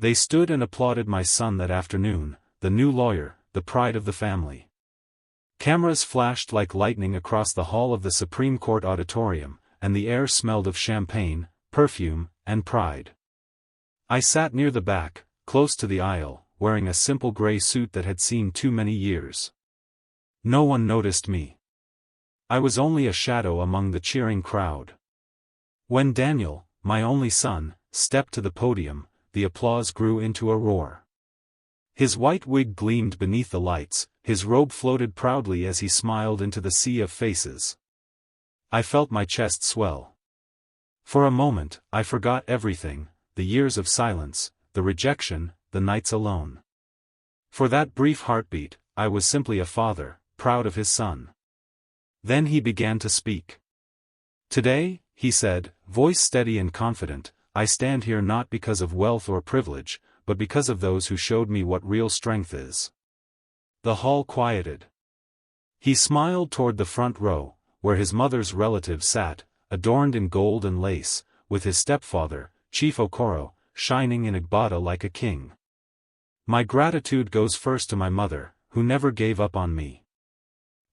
They stood and applauded my son that afternoon, the new lawyer, the pride of the family. Cameras flashed like lightning across the hall of the Supreme Court auditorium, and the air smelled of champagne, perfume, and pride. I sat near the back, close to the aisle, wearing a simple gray suit that had seen too many years. No one noticed me. I was only a shadow among the cheering crowd. When Daniel, my only son, stepped to the podium, the applause grew into a roar. His white wig gleamed beneath the lights, his robe floated proudly as he smiled into the sea of faces. I felt my chest swell. For a moment, I forgot everything, the years of silence, the rejection, the nights alone. For that brief heartbeat, I was simply a father, proud of his son. Then he began to speak. "Today," he said, voice steady and confident, "I stand here not because of wealth or privilege, but because of those who showed me what real strength is." The hall quieted. He smiled toward the front row, where his mother's relatives sat, adorned in gold and lace, with his stepfather, Chief Okoro, shining in Igbata like a king. "My gratitude goes first to my mother, who never gave up on me.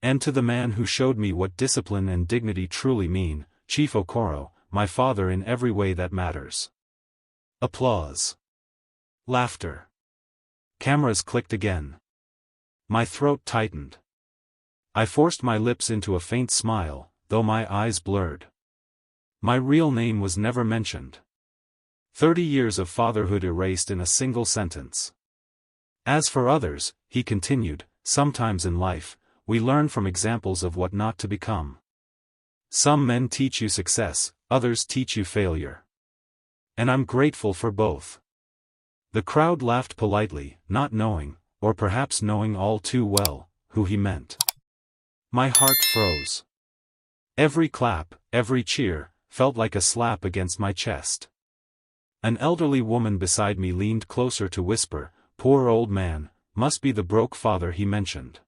And to the man who showed me what discipline and dignity truly mean, Chief Okoro, my father in every way that matters." Applause. Laughter. Cameras clicked again. My throat tightened. I forced my lips into a faint smile, though my eyes blurred. My real name was never mentioned. 30 years of fatherhood erased in a single sentence. As for others, he continued, sometimes in life, we learn from examples of what not to become. Some men teach you success, others teach you failure. And I'm grateful for both. The crowd laughed politely, not knowing, or perhaps knowing all too well, who he meant. My heart froze. Every clap, every cheer, felt like a slap against my chest. An elderly woman beside me leaned closer to whisper, "Poor old man, must be the broke father he mentioned."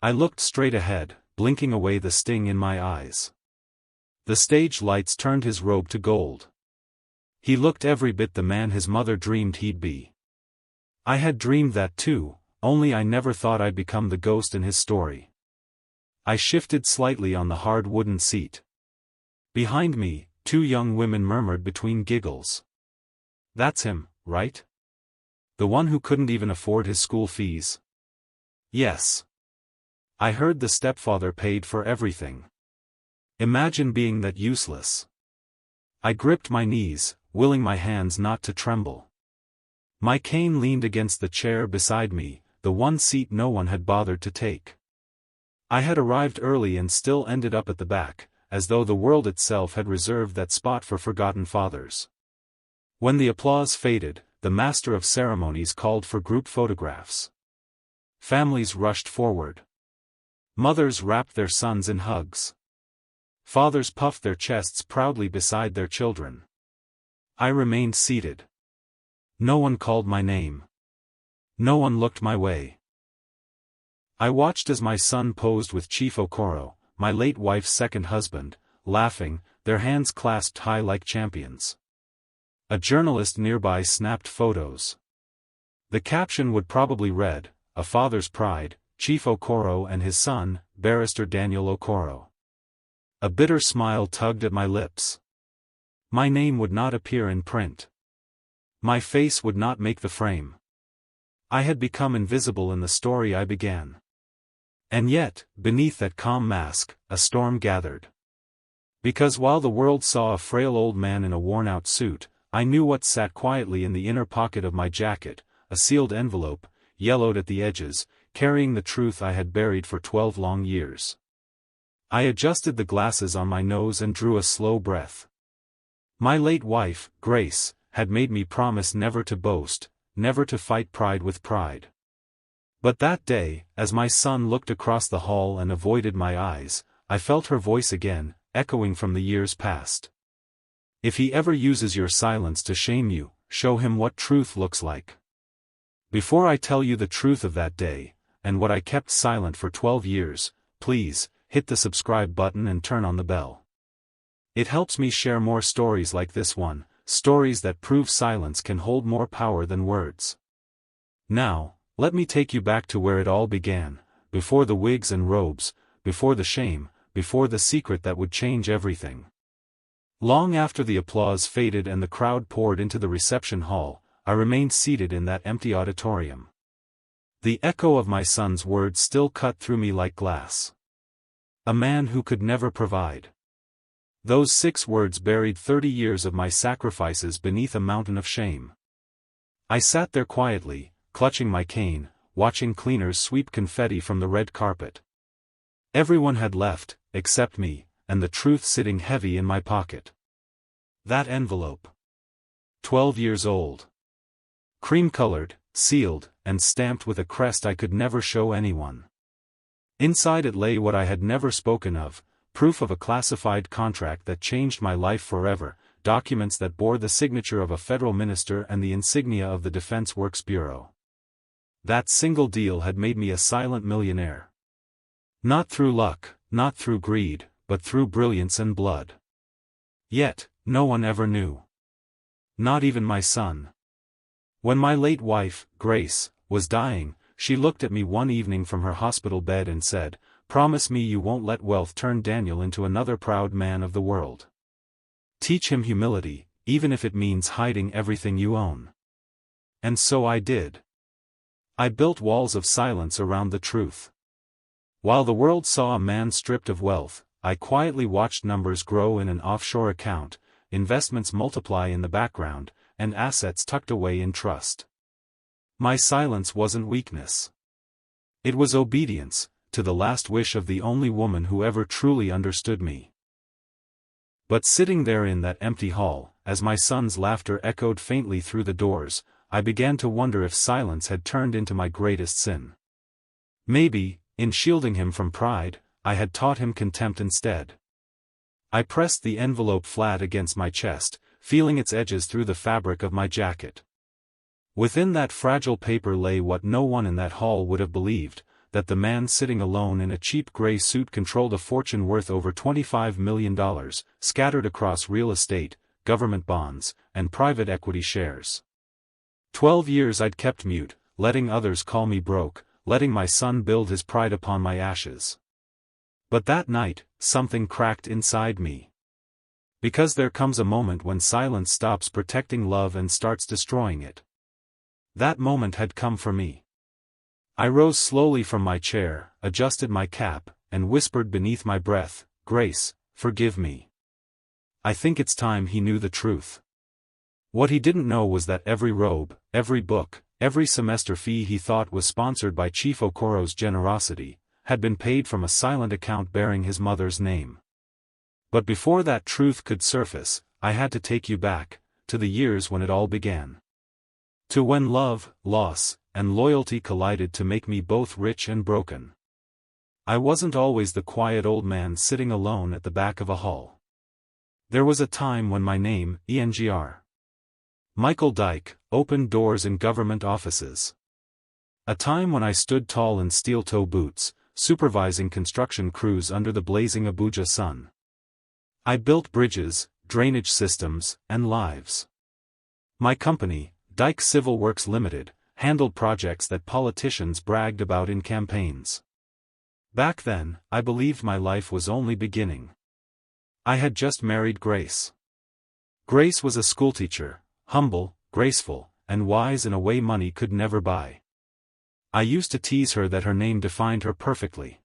I looked straight ahead, blinking away the sting in my eyes. The stage lights turned his robe to gold. He looked every bit the man his mother dreamed he'd be. I had dreamed that too, only I never thought I'd become the ghost in his story. I shifted slightly on the hard wooden seat. Behind me, 2 young women murmured between giggles. "That's him, right? The one who couldn't even afford his school fees?" "Yes. I heard the stepfather paid for everything. Imagine being that useless." I gripped my knees, willing my hands not to tremble. My cane leaned against the chair beside me, the one seat no one had bothered to take. I had arrived early and still ended up at the back, as though the world itself had reserved that spot for forgotten fathers. When the applause faded, the master of ceremonies called for group photographs. Families rushed forward. Mothers wrapped their sons in hugs. Fathers puffed their chests proudly beside their children. I remained seated. No one called my name. No one looked my way. I watched as my son posed with Chief Okoro, my late wife's second husband, laughing, their hands clasped high like champions. A journalist nearby snapped photos. The caption would probably read, "A father's pride, Chief Okoro and his son, Barrister Daniel Okoro." A bitter smile tugged at my lips. My name would not appear in print. My face would not make the frame. I had become invisible in the story I began. And yet, beneath that calm mask, a storm gathered. Because while the world saw a frail old man in a worn-out suit, I knew what sat quietly in the inner pocket of my jacket, a sealed envelope, yellowed at the edges, carrying the truth I had buried for 12 long years. I adjusted the glasses on my nose and drew a slow breath. My late wife, Grace, had made me promise never to boast, never to fight pride with pride. But that day, as my son looked across the hall and avoided my eyes, I felt her voice again, echoing from the years past. "If he ever uses your silence to shame you, show him what truth looks like." Before I tell you the truth of that day, and what I kept silent for 12 years, please, hit the subscribe button and turn on the bell. It helps me share more stories like this one, stories that prove silence can hold more power than words. Now, let me take you back to where it all began, before the wigs and robes, before the shame, before the secret that would change everything. Long after the applause faded and the crowd poured into the reception hall, I remained seated in that empty auditorium. The echo of my son's words still cut through me like glass. A man who could never provide. Those 6 words buried 30 years of my sacrifices beneath a mountain of shame. I sat there quietly, clutching my cane, watching cleaners sweep confetti from the red carpet. Everyone had left, except me, and the truth sitting heavy in my pocket. That envelope. 12 years old. Cream-colored, sealed, and stamped with a crest I could never show anyone. Inside it lay what I had never spoken of, proof of a classified contract that changed my life forever, documents that bore the signature of a federal minister and the insignia of the Defense Works Bureau. That single deal had made me a silent millionaire. Not through luck, not through greed, but through brilliance and blood. Yet, no one ever knew. Not even my son. When my late wife, Grace, was dying, she looked at me one evening from her hospital bed and said, "Promise me you won't let wealth turn Daniel into another proud man of the world. Teach him humility, even if it means hiding everything you own." And so I did. I built walls of silence around the truth. While the world saw a man stripped of wealth, I quietly watched numbers grow in an offshore account, investments multiply in the background, and assets tucked away in trust. My silence wasn't weakness. It was obedience, to the last wish of the only woman who ever truly understood me. But sitting there in that empty hall, as my son's laughter echoed faintly through the doors, I began to wonder if silence had turned into my greatest sin. Maybe, in shielding him from pride, I had taught him contempt instead. I pressed the envelope flat against my chest, feeling its edges through the fabric of my jacket. Within that fragile paper lay what no one in that hall would have believed, that the man sitting alone in a cheap gray suit controlled a fortune worth over $25 million, scattered across real estate, government bonds, and private equity shares. 12 years I'd kept mute, letting others call me broke, letting my son build his pride upon my ashes. But that night, something cracked inside me. Because there comes a moment when silence stops protecting love and starts destroying it. That moment had come for me. I rose slowly from my chair, adjusted my cap, and whispered beneath my breath, "Grace, forgive me." I think it's time he knew the truth. What he didn't know was that every robe, every book, every semester fee he thought was sponsored by Chief Okoro's generosity, had been paid from a silent account bearing his mother's name. But before that truth could surface, I had to take you back, to the years when it all began. To when love, loss, and loyalty collided to make me both rich and broken. I wasn't always the quiet old man sitting alone at the back of a hall. There was a time when my name, Engr. Michael Dyke, opened doors in government offices. A time when I stood tall in steel-toe boots, supervising construction crews under the blazing Abuja sun. I built bridges, drainage systems, and lives. My company, Dyke Civil Works Limited, handled projects that politicians bragged about in campaigns. Back then, I believed my life was only beginning. I had just married Grace. Grace was a schoolteacher, humble, graceful, and wise in a way money could never buy. I used to tease her that her name defined her perfectly.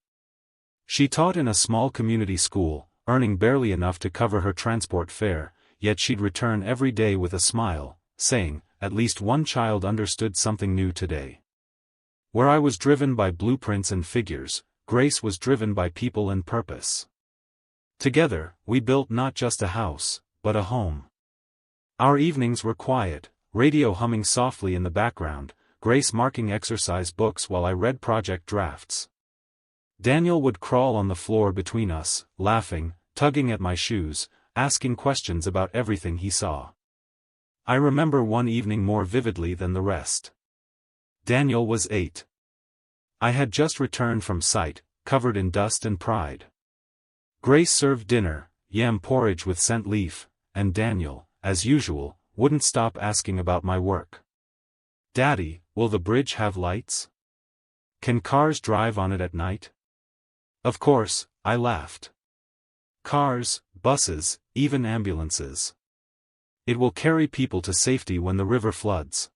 She taught in a small community school, earning barely enough to cover her transport fare, yet she'd return every day with a smile, saying, "At least one child understood something new today." Where I was driven by blueprints and figures, Grace was driven by people and purpose. Together, we built not just a house, but a home. Our evenings were quiet, radio humming softly in the background, Grace marking exercise books while I read project drafts. Daniel would crawl on the floor between us, laughing, tugging at my shoes, asking questions about everything he saw. I remember one evening more vividly than the rest. Daniel was 8. I had just returned from site, covered in dust and pride. Grace served dinner, yam porridge with scent leaf, and Daniel, as usual, wouldn't stop asking about my work. "Daddy, will the bridge have lights? Can cars drive on it at night?" Of course, I laughed. "Cars, buses, even ambulances. It will carry people to safety when the river floods."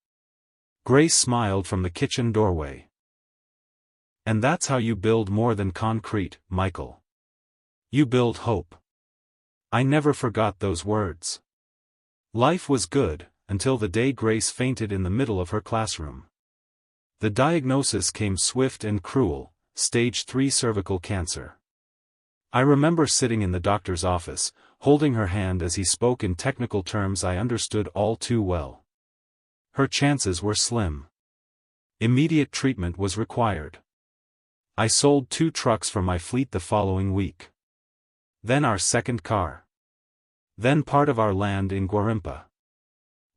Grace smiled from the kitchen doorway. "And that's how you build more than concrete, Michael. You build hope." I never forgot those words. Life was good, until the day Grace fainted in the middle of her classroom. The diagnosis came swift and cruel: stage 3 cervical cancer. I remember sitting in the doctor's office, holding her hand as he spoke in technical terms I understood all too well. Her chances were slim. Immediate treatment was required. I sold 2 trucks from my fleet the following week. Then our second car. Then part of our land in Guarimpa.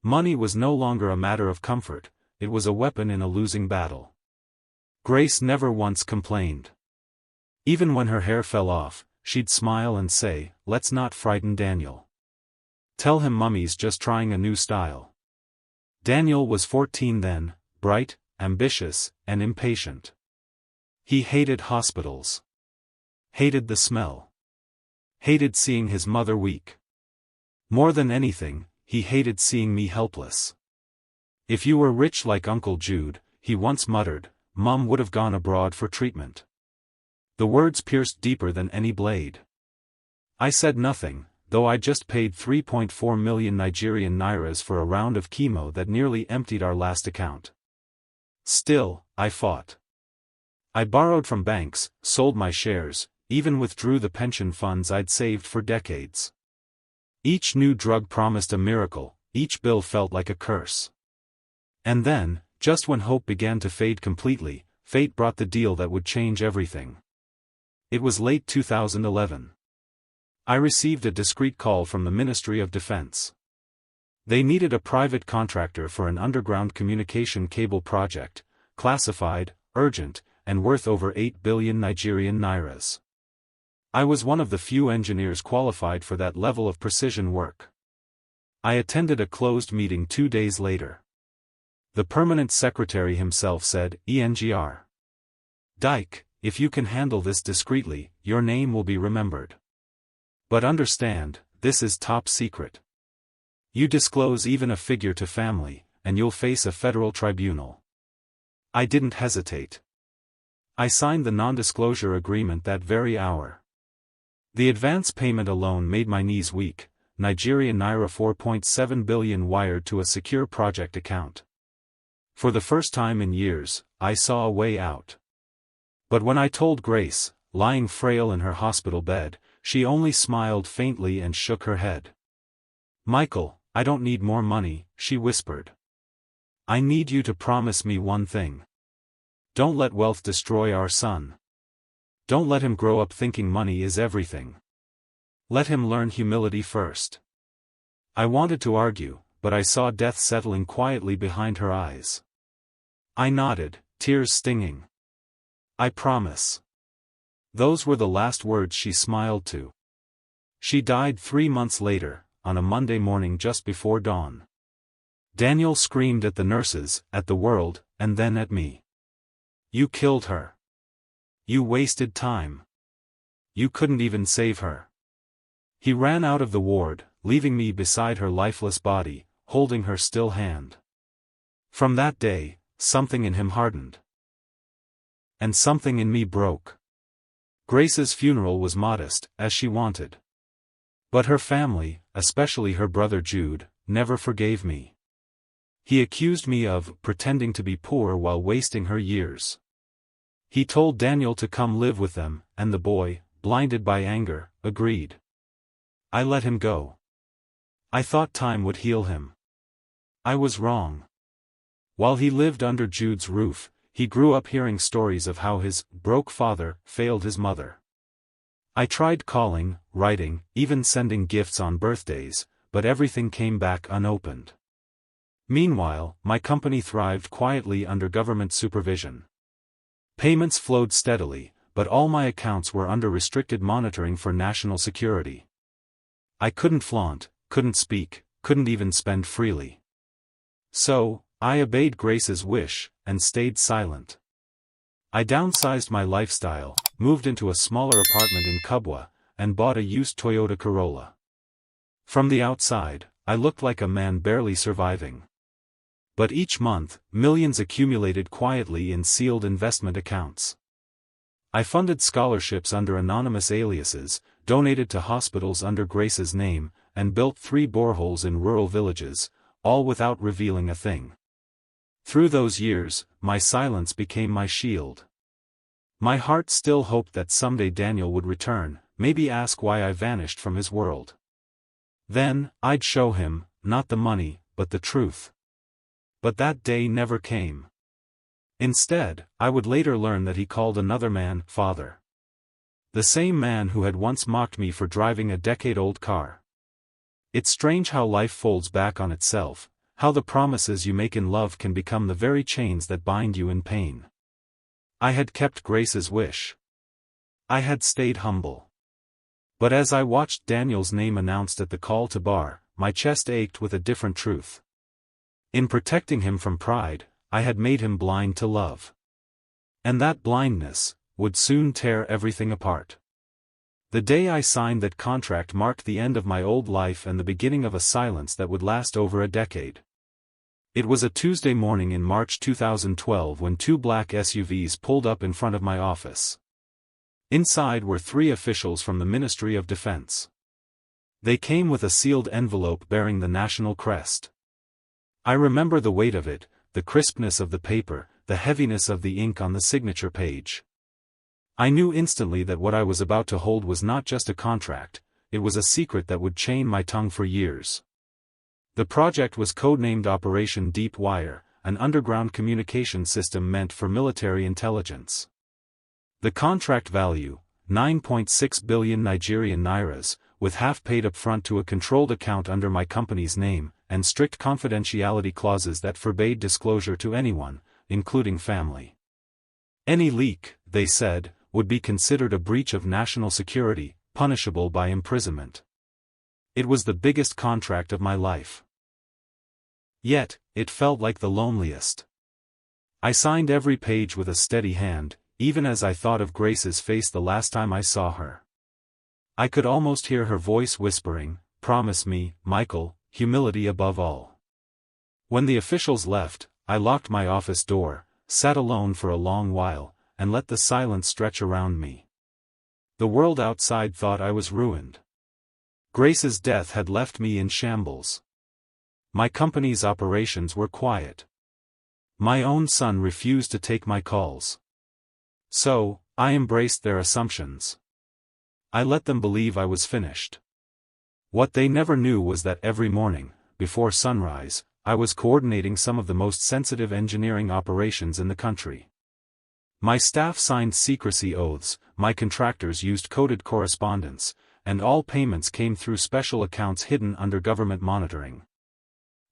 Money was no longer a matter of comfort, it was a weapon in a losing battle. Grace never once complained. Even when her hair fell off, she'd smile and say, "Let's not frighten Daniel. Tell him Mummy's just trying a new style." Daniel was 14 then, bright, ambitious, and impatient. He hated hospitals. Hated the smell. Hated seeing his mother weak. More than anything, he hated seeing me helpless. "If you were rich like Uncle Jude," he once muttered, "Mum would have gone abroad for treatment." The words pierced deeper than any blade. I said nothing, though I just paid 3.4 million Nigerian nairas for a round of chemo that nearly emptied our last account. Still, I fought. I borrowed from banks, sold my shares, even withdrew the pension funds I'd saved for decades. Each new drug promised a miracle, each bill felt like a curse. And then, just when hope began to fade completely, fate brought the deal that would change everything. It was late 2011. I received a discreet call from the Ministry of Defense. They needed a private contractor for an underground communication cable project, classified, urgent, and worth over 8 billion Nigerian nairas. I was one of the few engineers qualified for that level of precision work. I attended a closed meeting 2 days later. The permanent secretary himself said, "ENGR. Dyke, if you can handle this discreetly, your name will be remembered. But understand, this is top secret. You disclose even a figure to family, and you'll face a federal tribunal." I didn't hesitate. I signed the non-disclosure agreement that very hour. The advance payment alone made my knees weak, Nigerian naira 4.7 billion wired to a secure project account. For the first time in years, I saw a way out. But when I told Grace, lying frail in her hospital bed, she only smiled faintly and shook her head. "Michael, I don't need more money," she whispered. "I need you to promise me one thing. Don't let wealth destroy our son. Don't let him grow up thinking money is everything. Let him learn humility first." I wanted to argue, but I saw death settling quietly behind her eyes. I nodded, tears stinging. "I promise." Those were the last words she smiled to. She died 3 months later, on a Monday morning just before dawn. Daniel screamed at the nurses, at the world, and then at me. "You killed her. You wasted time. You couldn't even save her." He ran out of the ward, leaving me beside her lifeless body, holding her still hand. From that day, something in him hardened. And something in me broke. Grace's funeral was modest, as she wanted. But her family, especially her brother Jude, never forgave me. He accused me of pretending to be poor while wasting her years. He told Daniel to come live with them, and the boy, blinded by anger, agreed. I let him go. I thought time would heal him. I was wrong. While he lived under Jude's roof, he grew up hearing stories of how his broke father failed his mother. I tried calling, writing, even sending gifts on birthdays, but everything came back unopened. Meanwhile, my company thrived quietly under government supervision. Payments flowed steadily, but all my accounts were under restricted monitoring for national security. I couldn't flaunt, couldn't speak, couldn't even spend freely. So, I obeyed Grace's wish, and stayed silent. I downsized my lifestyle, moved into a smaller apartment in Kubwa, and bought a used Toyota Corolla. From the outside, I looked like a man barely surviving. But each month, millions accumulated quietly in sealed investment accounts. I funded scholarships under anonymous aliases, donated to hospitals under Grace's name, and built 3 boreholes in rural villages, all without revealing a thing. Through those years, my silence became my shield. My heart still hoped that someday Daniel would return, maybe ask why I vanished from his world. Then, I'd show him, not the money, but the truth. But that day never came. Instead, I would later learn that he called another man father. The same man who had once mocked me for driving a decade-old car. It's strange how life folds back on itself, how the promises you make in love can become the very chains that bind you in pain. I had kept Grace's wish. I had stayed humble. But as I watched Daniel's name announced at the call to bar, my chest ached with a different truth. In protecting him from pride, I had made him blind to love. And that blindness would soon tear everything apart. The day I signed that contract marked the end of my old life and the beginning of a silence that would last over a decade. It was a Tuesday morning in March 2012 when 2 black SUVs pulled up in front of my office. Inside were 3 officials from the Ministry of Defense. They came with a sealed envelope bearing the national crest. I remember the weight of it, the crispness of the paper, the heaviness of the ink on the signature page. I knew instantly that what I was about to hold was not just a contract, it was a secret that would chain my tongue for years. The project was codenamed Operation Deep Wire, an underground communication system meant for military intelligence. The contract value, 9.6 billion Nigerian nairas, with half paid up front to a controlled account under my company's name, and strict confidentiality clauses that forbade disclosure to anyone, including family. Any leak, they said, would be considered a breach of national security, punishable by imprisonment. It was the biggest contract of my life. Yet, it felt like the loneliest. I signed every page with a steady hand, even as I thought of Grace's face the last time I saw her. I could almost hear her voice whispering, "Promise me, Michael, humility above all." When the officials left, I locked my office door, sat alone for a long while, and let the silence stretch around me. The world outside thought I was ruined. Grace's death had left me in shambles. My company's operations were quiet. My own son refused to take my calls. So, I embraced their assumptions. I let them believe I was finished. What they never knew was that every morning, before sunrise, I was coordinating some of the most sensitive engineering operations in the country. My staff signed secrecy oaths, my contractors used coded correspondence, and all payments came through special accounts hidden under government monitoring.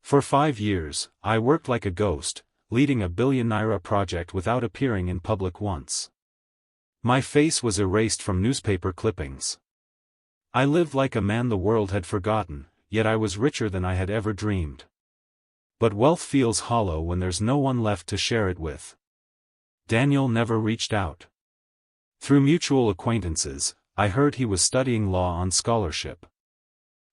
For 5 years, I worked like a ghost, leading a billion-naira project without appearing in public once. My face was erased from newspaper clippings. I lived like a man the world had forgotten, yet I was richer than I had ever dreamed. But wealth feels hollow when there's no one left to share it with. Daniel never reached out. Through mutual acquaintances, I heard he was studying law on scholarship.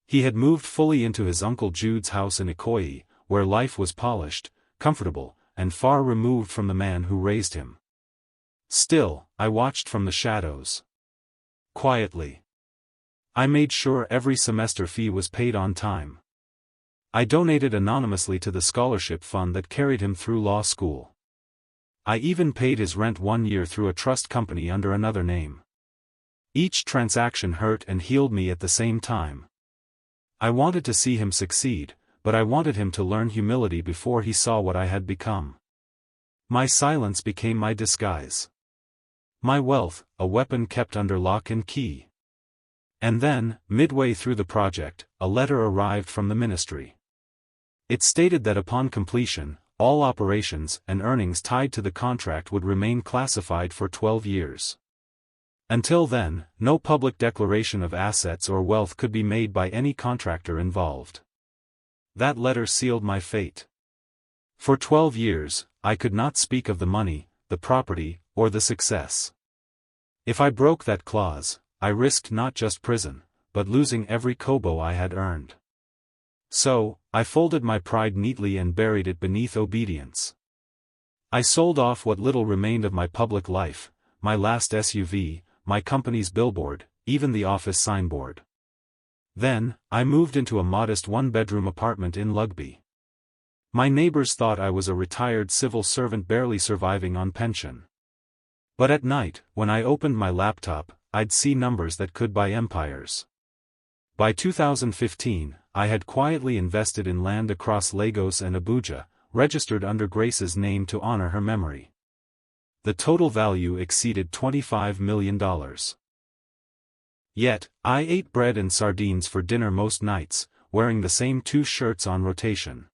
He had moved fully into his Uncle Jude's house in Ikoyi, where life was polished, comfortable, and far removed from the man who raised him. Still, I watched from the shadows. Quietly. I made sure every semester fee was paid on time. I donated anonymously to the scholarship fund that carried him through law school. I even paid his rent 1 year through a trust company under another name. Each transaction hurt and healed me at the same time. I wanted to see him succeed, but I wanted him to learn humility before he saw what I had become. My silence became my disguise. My wealth, a weapon kept under lock and key. And then, midway through the project, a letter arrived from the ministry. It stated that upon completion, all operations and earnings tied to the contract would remain classified for 12 years. Until then, no public declaration of assets or wealth could be made by any contractor involved. That letter sealed my fate. For 12 years, I could not speak of the money, the property, or the success. If I broke that clause, I risked not just prison, but losing every kobo I had earned. So, I folded my pride neatly and buried it beneath obedience. I sold off what little remained of my public life, my last SUV, my company's billboard, even the office signboard. Then, I moved into a modest one-bedroom apartment in Lugby. My neighbors thought I was a retired civil servant barely surviving on pension. But at night, when I opened my laptop, I'd see numbers that could buy empires. By 2015, I had quietly invested in land across Lagos and Abuja, registered under Grace's name to honor her memory. The total value exceeded $25 million. Yet, I ate bread and sardines for dinner most nights, wearing the same 2 shirts on rotation.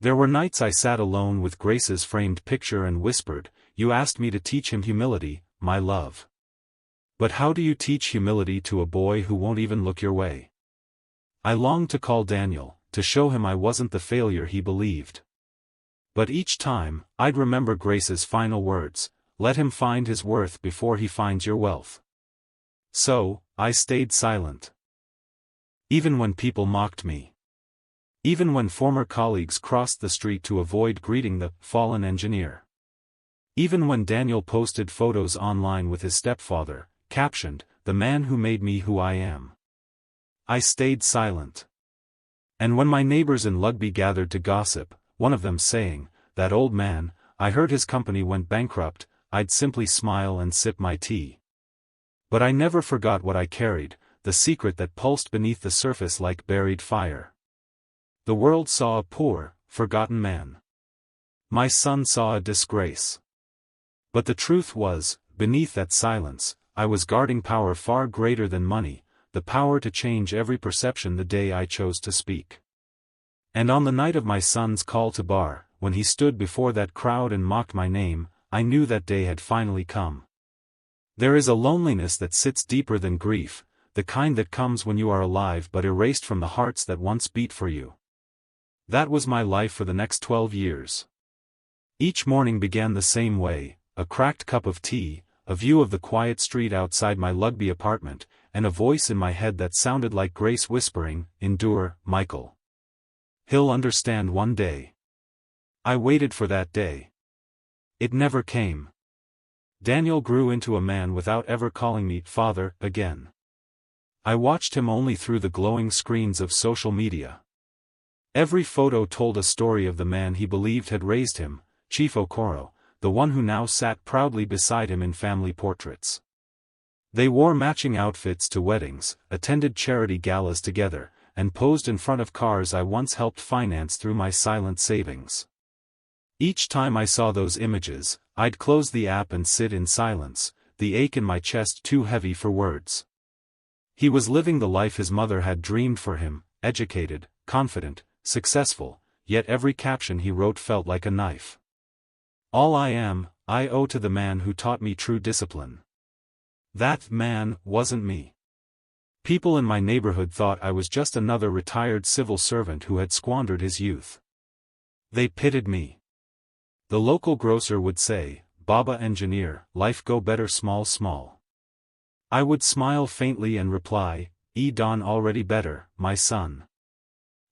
There were nights I sat alone with Grace's framed picture and whispered, "You asked me to teach him humility, my love. But how do you teach humility to a boy who won't even look your way?" I longed to call Daniel, to show him I wasn't the failure he believed. But each time, I'd remember Grace's final words, "Let him find his worth before he finds your wealth." So, I stayed silent. Even when people mocked me. Even when former colleagues crossed the street to avoid greeting the fallen engineer. Even when Daniel posted photos online with his stepfather, captioned, "The man who made me who I am." I stayed silent. And when my neighbors in Lugby gathered to gossip, one of them saying, "That old man, I heard his company went bankrupt," I'd simply smile and sip my tea. But I never forgot what I carried, the secret that pulsed beneath the surface like buried fire. The world saw a poor, forgotten man. My son saw a disgrace. But the truth was, beneath that silence, I was guarding power far greater than money, the power to change every perception the day I chose to speak. And on the night of my son's call to bar, when he stood before that crowd and mocked my name, I knew that day had finally come. There is a loneliness that sits deeper than grief, the kind that comes when you are alive but erased from the hearts that once beat for you. That was my life for the next 12 years. Each morning began the same way, a cracked cup of tea, a view of the quiet street outside my Lugby apartment, and a voice in my head that sounded like Grace whispering, "Endure, Michael. He'll understand one day." I waited for that day. It never came. Daniel grew into a man without ever calling me father again. I watched him only through the glowing screens of social media. Every photo told a story of the man he believed had raised him, Chief Okoro, the one who now sat proudly beside him in family portraits. They wore matching outfits to weddings, attended charity galas together, and posed in front of cars I once helped finance through my silent savings. Each time I saw those images, I'd close the app and sit in silence, the ache in my chest too heavy for words. He was living the life his mother had dreamed for him, educated, confident, successful, yet every caption he wrote felt like a knife. All I am, I owe to the man who taught me true discipline. That man wasn't me. People in my neighborhood thought I was just another retired civil servant who had squandered his youth. They pitied me. The local grocer would say, "Baba engineer, life go better small small." I would smile faintly and reply, "Don already better, my son."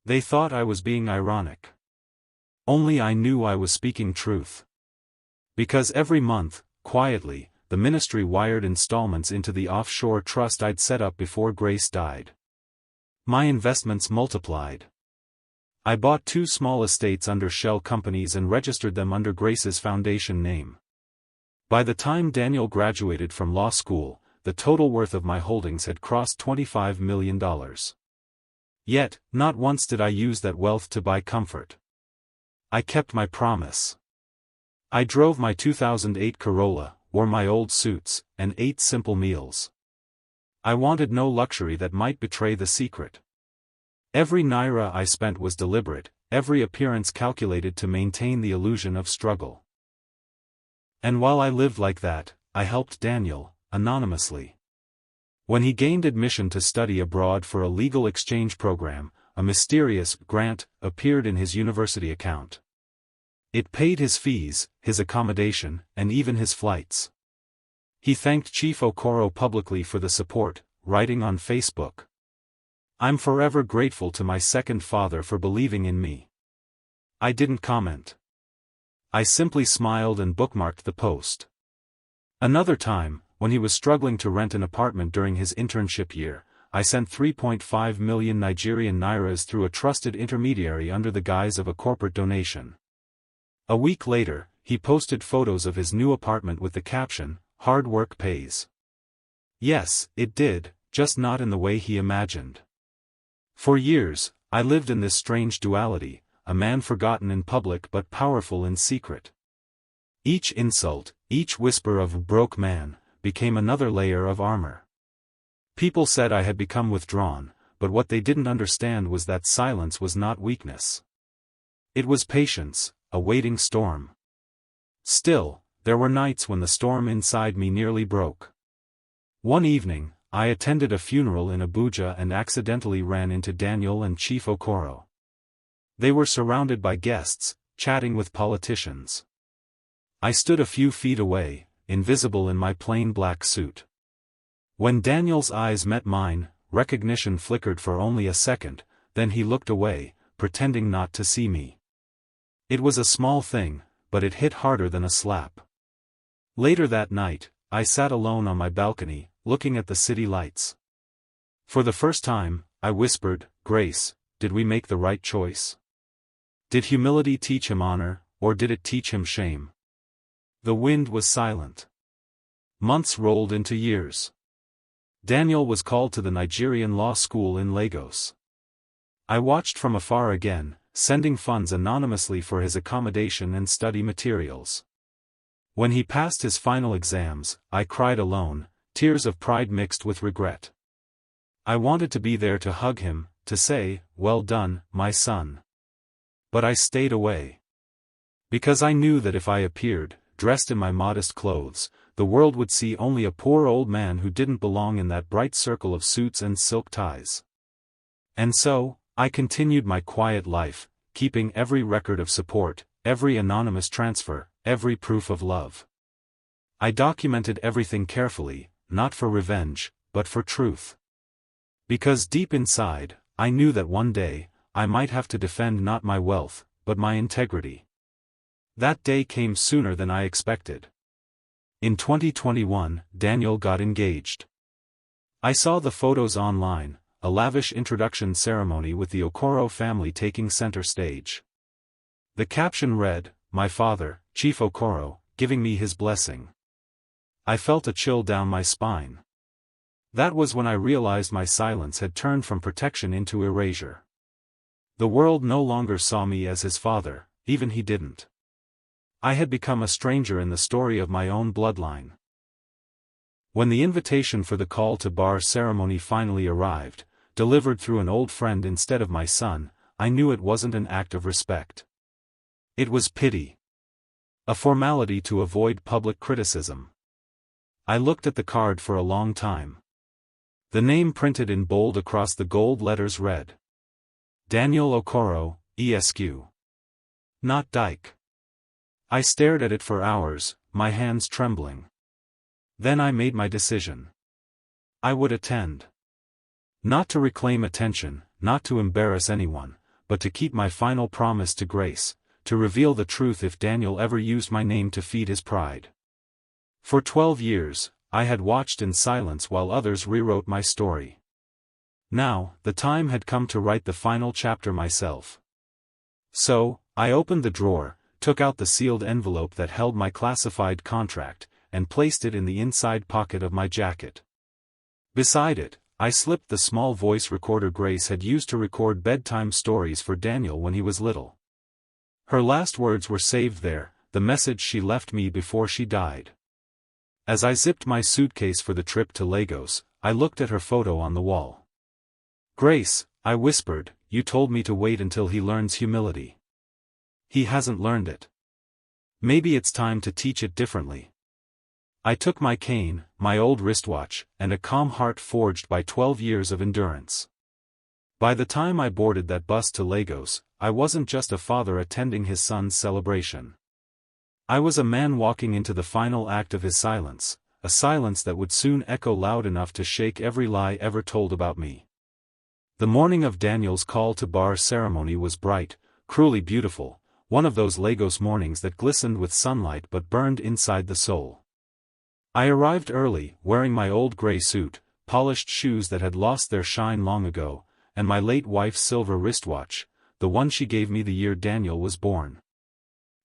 They thought I was being ironic. Only I knew I was speaking truth. Because every month, quietly, the ministry wired installments into the offshore trust I'd set up before Grace died. My investments multiplied. I bought 2 small estates under shell companies and registered them under Grace's foundation name. By the time Daniel graduated from law school, the total worth of my holdings had crossed $25 million. Yet, not once did I use that wealth to buy comfort. I kept my promise. I drove my 2008 Corolla, wore my old suits, and ate simple meals. I wanted no luxury that might betray the secret. Every naira I spent was deliberate, every appearance calculated to maintain the illusion of struggle. And while I lived like that, I helped Daniel, anonymously. When he gained admission to study abroad for a legal exchange program, a mysterious grant appeared in his university account. It paid his fees, his accommodation, and even his flights. He thanked Chief Okoro publicly for the support, writing on Facebook, "I'm forever grateful to my second father for believing in me." I didn't comment. I simply smiled and bookmarked the post. Another time, when he was struggling to rent an apartment during his internship year, I sent 3.5 million Nigerian nairas through a trusted intermediary under the guise of a corporate donation. A week later, he posted photos of his new apartment with the caption, "Hard work pays." Yes, it did, just not in the way he imagined. For years, I lived in this strange duality, a man forgotten in public but powerful in secret. Each insult, each whisper of "broke man," became another layer of armor. People said I had become withdrawn, but what they didn't understand was that silence was not weakness. It was patience, a waiting storm. Still, there were nights when the storm inside me nearly broke. One evening, I attended a funeral in Abuja and accidentally ran into Daniel and Chief Okoro. They were surrounded by guests, chatting with politicians. I stood a few feet away, invisible in my plain black suit. When Daniel's eyes met mine, recognition flickered for only a second, then he looked away, pretending not to see me. It was a small thing, but it hit harder than a slap. Later that night, I sat alone on my balcony, looking at the city lights. For the first time, I whispered, "Grace, did we make the right choice? Did humility teach him honor, or did it teach him shame?" The wind was silent. Months rolled into years. Daniel was called to the Nigerian law school in Lagos. I watched from afar again, sending funds anonymously for his accommodation and study materials. When he passed his final exams, I cried alone, tears of pride mixed with regret. I wanted to be there to hug him, to say, "Well done, my son." But I stayed away. Because I knew that if I appeared, dressed in my modest clothes, the world would see only a poor old man who didn't belong in that bright circle of suits and silk ties. And so, I continued my quiet life, keeping every record of support, every anonymous transfer, every proof of love. I documented everything carefully, not for revenge, but for truth. Because deep inside, I knew that one day, I might have to defend not my wealth, but my integrity. That day came sooner than I expected. In 2021, Daniel got engaged. I saw the photos online, a lavish introduction ceremony with the Okoro family taking center stage. The caption read, "My father, Chief Okoro, giving me his blessing." I felt a chill down my spine. That was when I realized my silence had turned from protection into erasure. The world no longer saw me as his father, even he didn't. I had become a stranger in the story of my own bloodline. When the invitation for the call to bar ceremony finally arrived, delivered through an old friend instead of my son, I knew it wasn't an act of respect. It was pity. A formality to avoid public criticism. I looked at the card for a long time. The name printed in bold across the gold letters read, Daniel Okoro, ESQ. Not Dyke. I stared at it for hours, my hands trembling. Then I made my decision. I would attend. Not to reclaim attention, not to embarrass anyone, but to keep my final promise to Grace, to reveal the truth if Daniel ever used my name to feed his pride. For 12 years, I had watched in silence while others rewrote my story. Now, the time had come to write the final chapter myself. So, I opened the drawer, took out the sealed envelope that held my classified contract, and placed it in the inside pocket of my jacket. Beside it, I slipped the small voice recorder Grace had used to record bedtime stories for Daniel when he was little. Her last words were saved there, the message she left me before she died. As I zipped my suitcase for the trip to Lagos, I looked at her photo on the wall. "Grace," I whispered, "you told me to wait until he learns humility. He hasn't learned it. Maybe it's time to teach it differently." I took my cane, my old wristwatch, and a calm heart forged by 12 years of endurance. By the time I boarded that bus to Lagos, I wasn't just a father attending his son's celebration. I was a man walking into the final act of his silence, a silence that would soon echo loud enough to shake every lie ever told about me. The morning of Daniel's call to bar ceremony was bright, cruelly beautiful, one of those Lagos mornings that glistened with sunlight but burned inside the soul. I arrived early, wearing my old gray suit, polished shoes that had lost their shine long ago, and my late wife's silver wristwatch, the one she gave me the year Daniel was born.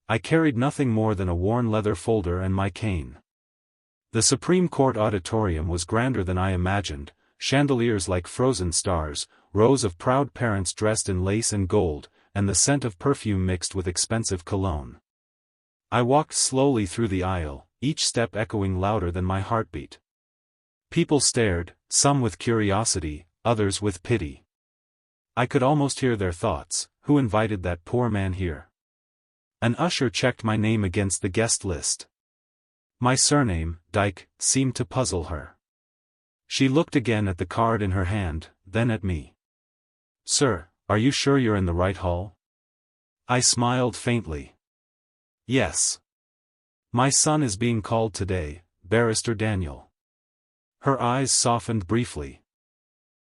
I carried nothing more than a worn leather folder and my cane. The Supreme Court auditorium was grander than I imagined, chandeliers like frozen stars, rows of proud parents dressed in lace and gold, and the scent of perfume mixed with expensive cologne. I walked slowly through the aisle, each step echoing louder than my heartbeat. People stared, some with curiosity, others with pity. I could almost hear their thoughts. Who invited that poor man here? An usher checked my name against the guest list. My surname, Dyke, seemed to puzzle her. She looked again at the card in her hand, then at me. "Sir, are you sure you're in the right hall?" I smiled faintly. "Yes. My son is being called today, Barrister Daniel." Her eyes softened briefly.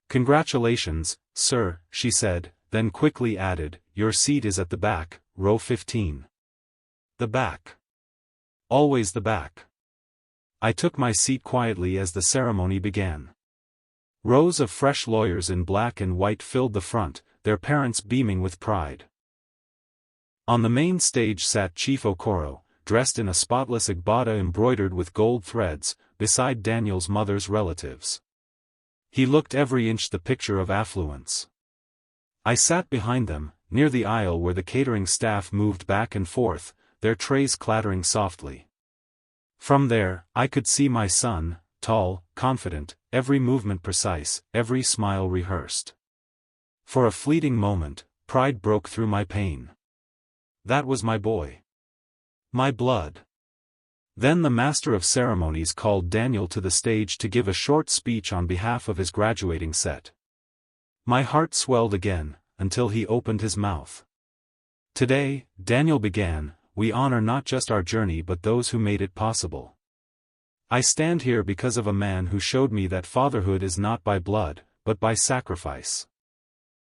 "Congratulations, sir," she said, then quickly added, "Your seat is at the back, row 15. The back. Always the back." I took my seat quietly as the ceremony began. Rows of fresh lawyers in black and white filled the front, their parents beaming with pride. On the main stage sat Chief Okoro, dressed in a spotless agbada embroidered with gold threads, beside Daniel's mother's relatives. He looked every inch the picture of affluence. I sat behind them, near the aisle where the catering staff moved back and forth, their trays clattering softly. From there, I could see my son, tall, confident, every movement precise, every smile rehearsed. For a fleeting moment, pride broke through my pain. That was my boy. My blood. Then the master of ceremonies called Daniel to the stage to give a short speech on behalf of his graduating set. My heart swelled again, until he opened his mouth. "Today," Daniel began, "we honor not just our journey but those who made it possible. I stand here because of a man who showed me that fatherhood is not by blood, but by sacrifice.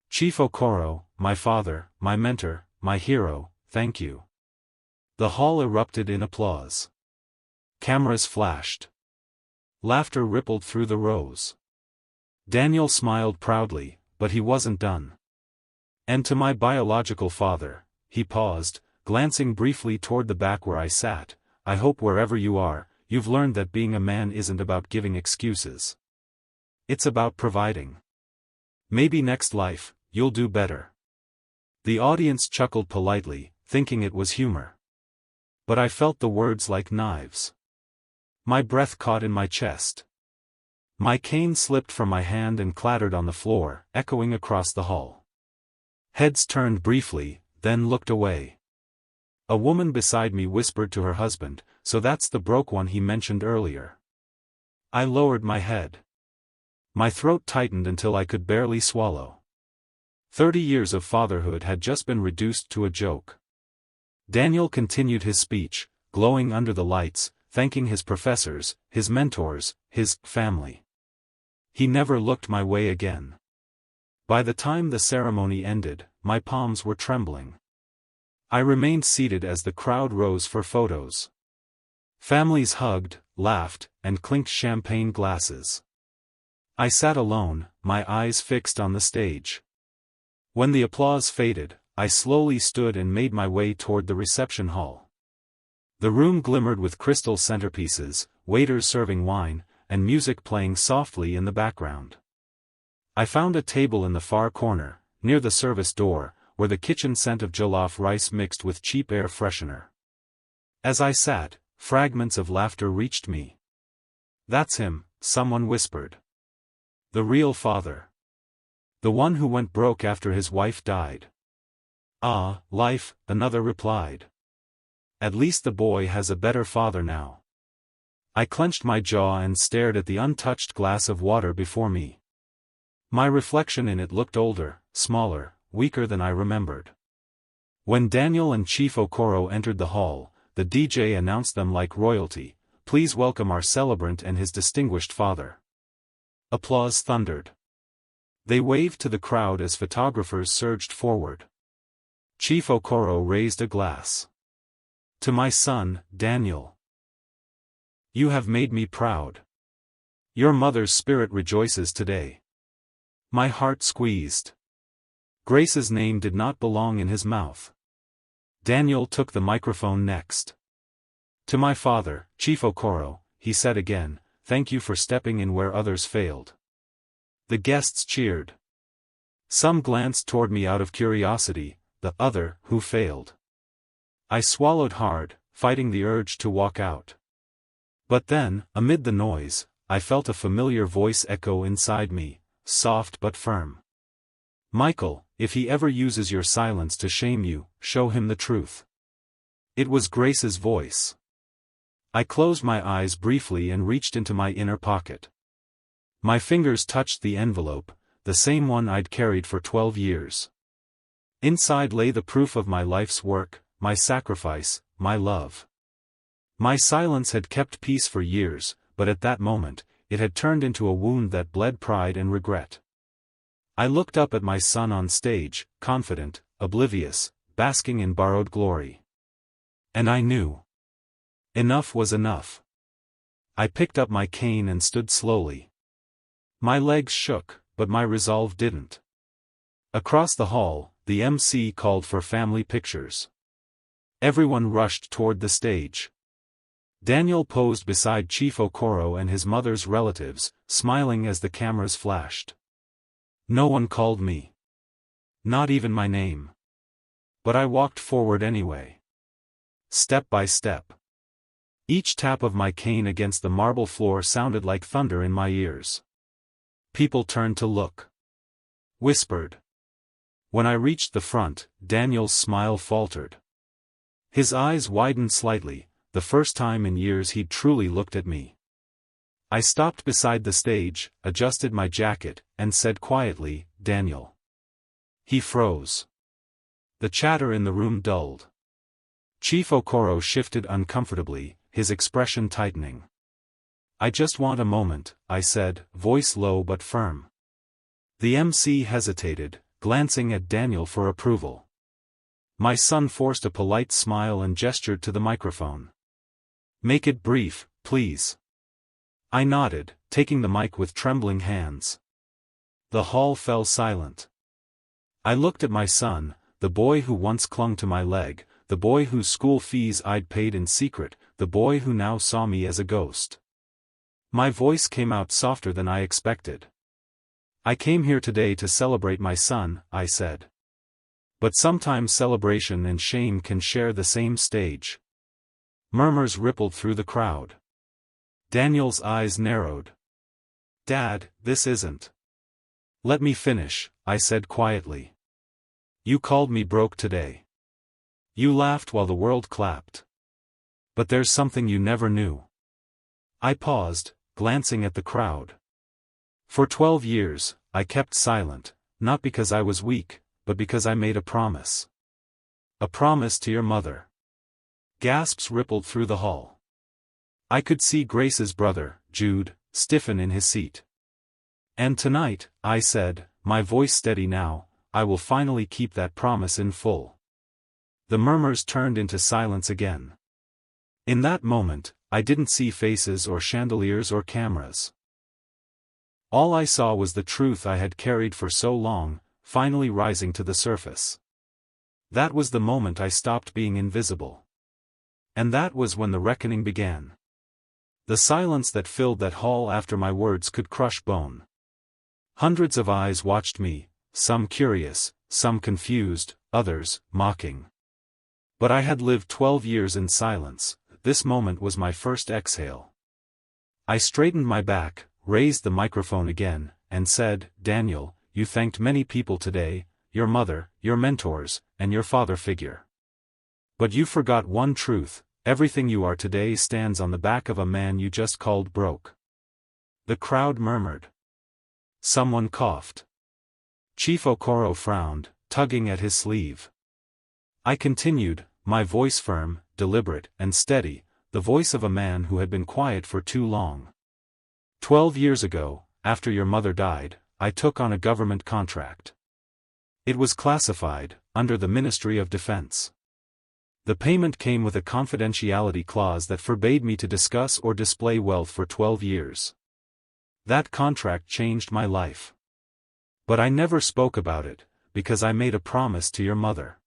Chief Okoro, my father, my mentor, my hero, thank you." The hall erupted in applause. Cameras flashed. Laughter rippled through the rows. Daniel smiled proudly, but he wasn't done. "And to my biological father," he paused, glancing briefly toward the back where I sat, "I hope wherever you are, you've learned that being a man isn't about giving excuses. It's about providing. Maybe next life, you'll do better." The audience chuckled politely, thinking it was humor. But I felt the words like knives. My breath caught in my chest. My cane slipped from my hand and clattered on the floor, echoing across the hall. Heads turned briefly, then looked away. A woman beside me whispered to her husband, "So that's the broke one he mentioned earlier." I lowered my head. My throat tightened until I could barely swallow. 30 years of fatherhood had just been reduced to a joke. Daniel continued his speech, glowing under the lights, thanking his professors, his mentors, his family. He never looked my way again. By the time the ceremony ended, my palms were trembling. I remained seated as the crowd rose for photos. Families hugged, laughed, and clinked champagne glasses. I sat alone, my eyes fixed on the stage. When the applause faded, I slowly stood and made my way toward the reception hall. The room glimmered with crystal centerpieces, waiters serving wine, and music playing softly in the background. I found a table in the far corner, near the service door, where the kitchen scent of jollof rice mixed with cheap air freshener. As I sat, fragments of laughter reached me. "That's him," someone whispered. "The real father. The one who went broke after his wife died." "Ah, life," another replied. "At least the boy has a better father now." I clenched my jaw and stared at the untouched glass of water before me. My reflection in it looked older, smaller, weaker than I remembered. When Daniel and Chief Okoro entered the hall, the DJ announced them like royalty, "Please welcome our celebrant and his distinguished father." Applause thundered. They waved to the crowd as photographers surged forward. Chief Okoro raised a glass. "To my son, Daniel. You have made me proud. Your mother's spirit rejoices today." My heart squeezed. Grace's name did not belong in his mouth. Daniel took the microphone next. "To my father, Chief Okoro," he said again, "thank you for stepping in where others failed." The guests cheered. Some glanced toward me out of curiosity, the other, who failed. I swallowed hard, fighting the urge to walk out. But then, amid the noise, I felt a familiar voice echo inside me, soft but firm. "Michael, if he ever uses your silence to shame you, show him the truth." It was Grace's voice. I closed my eyes briefly and reached into my inner pocket. My fingers touched the envelope, the same one I'd carried for 12 years. Inside lay the proof of my life's work, my sacrifice, my love. My silence had kept peace for years, but at that moment, it had turned into a wound that bled pride and regret. I looked up at my son on stage, confident, oblivious, basking in borrowed glory. And I knew. Enough was enough. I picked up my cane and stood slowly. My legs shook, but my resolve didn't. Across the hall, the MC called for family pictures. Everyone rushed toward the stage. Daniel posed beside Chief Okoro and his mother's relatives, smiling as the cameras flashed. No one called me. Not even my name. But I walked forward anyway. Step by step. Each tap of my cane against the marble floor sounded like thunder in my ears. People turned to look. Whispered. When I reached the front, Daniel's smile faltered. His eyes widened slightly, the first time in years he'd truly looked at me. I stopped beside the stage, adjusted my jacket, and said quietly, "Daniel." He froze. The chatter in the room dulled. Chief Okoro shifted uncomfortably, his expression tightening. "I just want a moment," I said, voice low but firm. The MC hesitated, glancing at Daniel for approval. My son forced a polite smile and gestured to the microphone. "Make it brief, please." I nodded, taking the mic with trembling hands. The hall fell silent. I looked at my son, the boy who once clung to my leg, the boy whose school fees I'd paid in secret, the boy who now saw me as a ghost. My voice came out softer than I expected. "I came here today to celebrate my son," I said. "But sometimes celebration and shame can share the same stage." Murmurs rippled through the crowd. Daniel's eyes narrowed. "Dad, this isn't." "Let me finish," I said quietly. "You called me broke today. You laughed while the world clapped. But there's something you never knew." I paused, glancing at the crowd. For 12 years, I kept silent, not because I was weak, but because I made a promise. "A promise to your mother." Gasps rippled through the hall. I could see Grace's brother, Jude, stiffen in his seat. "And tonight," I said, my voice steady now, "I will finally keep that promise in full." The murmurs turned into silence again. In that moment, I didn't see faces or chandeliers or cameras. All I saw was the truth I had carried for so long, finally rising to the surface. That was the moment I stopped being invisible. And that was when the reckoning began. The silence that filled that hall after my words could crush bone. Hundreds of eyes watched me, some curious, some confused, others, mocking. But I had lived 12 years in silence. This moment was my first exhale. I straightened my back, raised the microphone again, and said, "Daniel, you thanked many people today, your mother, your mentors, and your father figure. But you forgot one truth: everything you are today stands on the back of a man you just called broke." The crowd murmured. Someone coughed. Chief Okoro frowned, tugging at his sleeve. I continued, my voice firm, deliberate, and steady, the voice of a man who had been quiet for too long. 12 years ago, after your mother died, I took on a government contract. It was classified, under the Ministry of Defense. The payment came with a confidentiality clause that forbade me to discuss or display wealth for 12 years. That contract changed my life. But I never spoke about it, because I made a promise to your mother.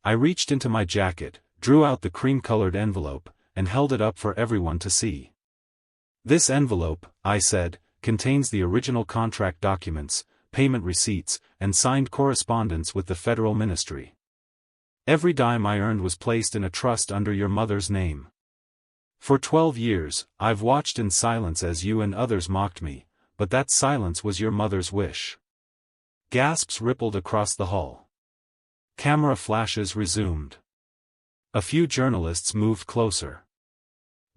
I reached into my jacket, drew out the cream-colored envelope, and held it up for everyone to see. This envelope, I said, contains the original contract documents, payment receipts, and signed correspondence with the federal ministry. Every dime I earned was placed in a trust under your mother's name. For 12 years, I've watched in silence as you and others mocked me, but that silence was your mother's wish. Gasps rippled across the hall. Camera flashes resumed. A few journalists moved closer.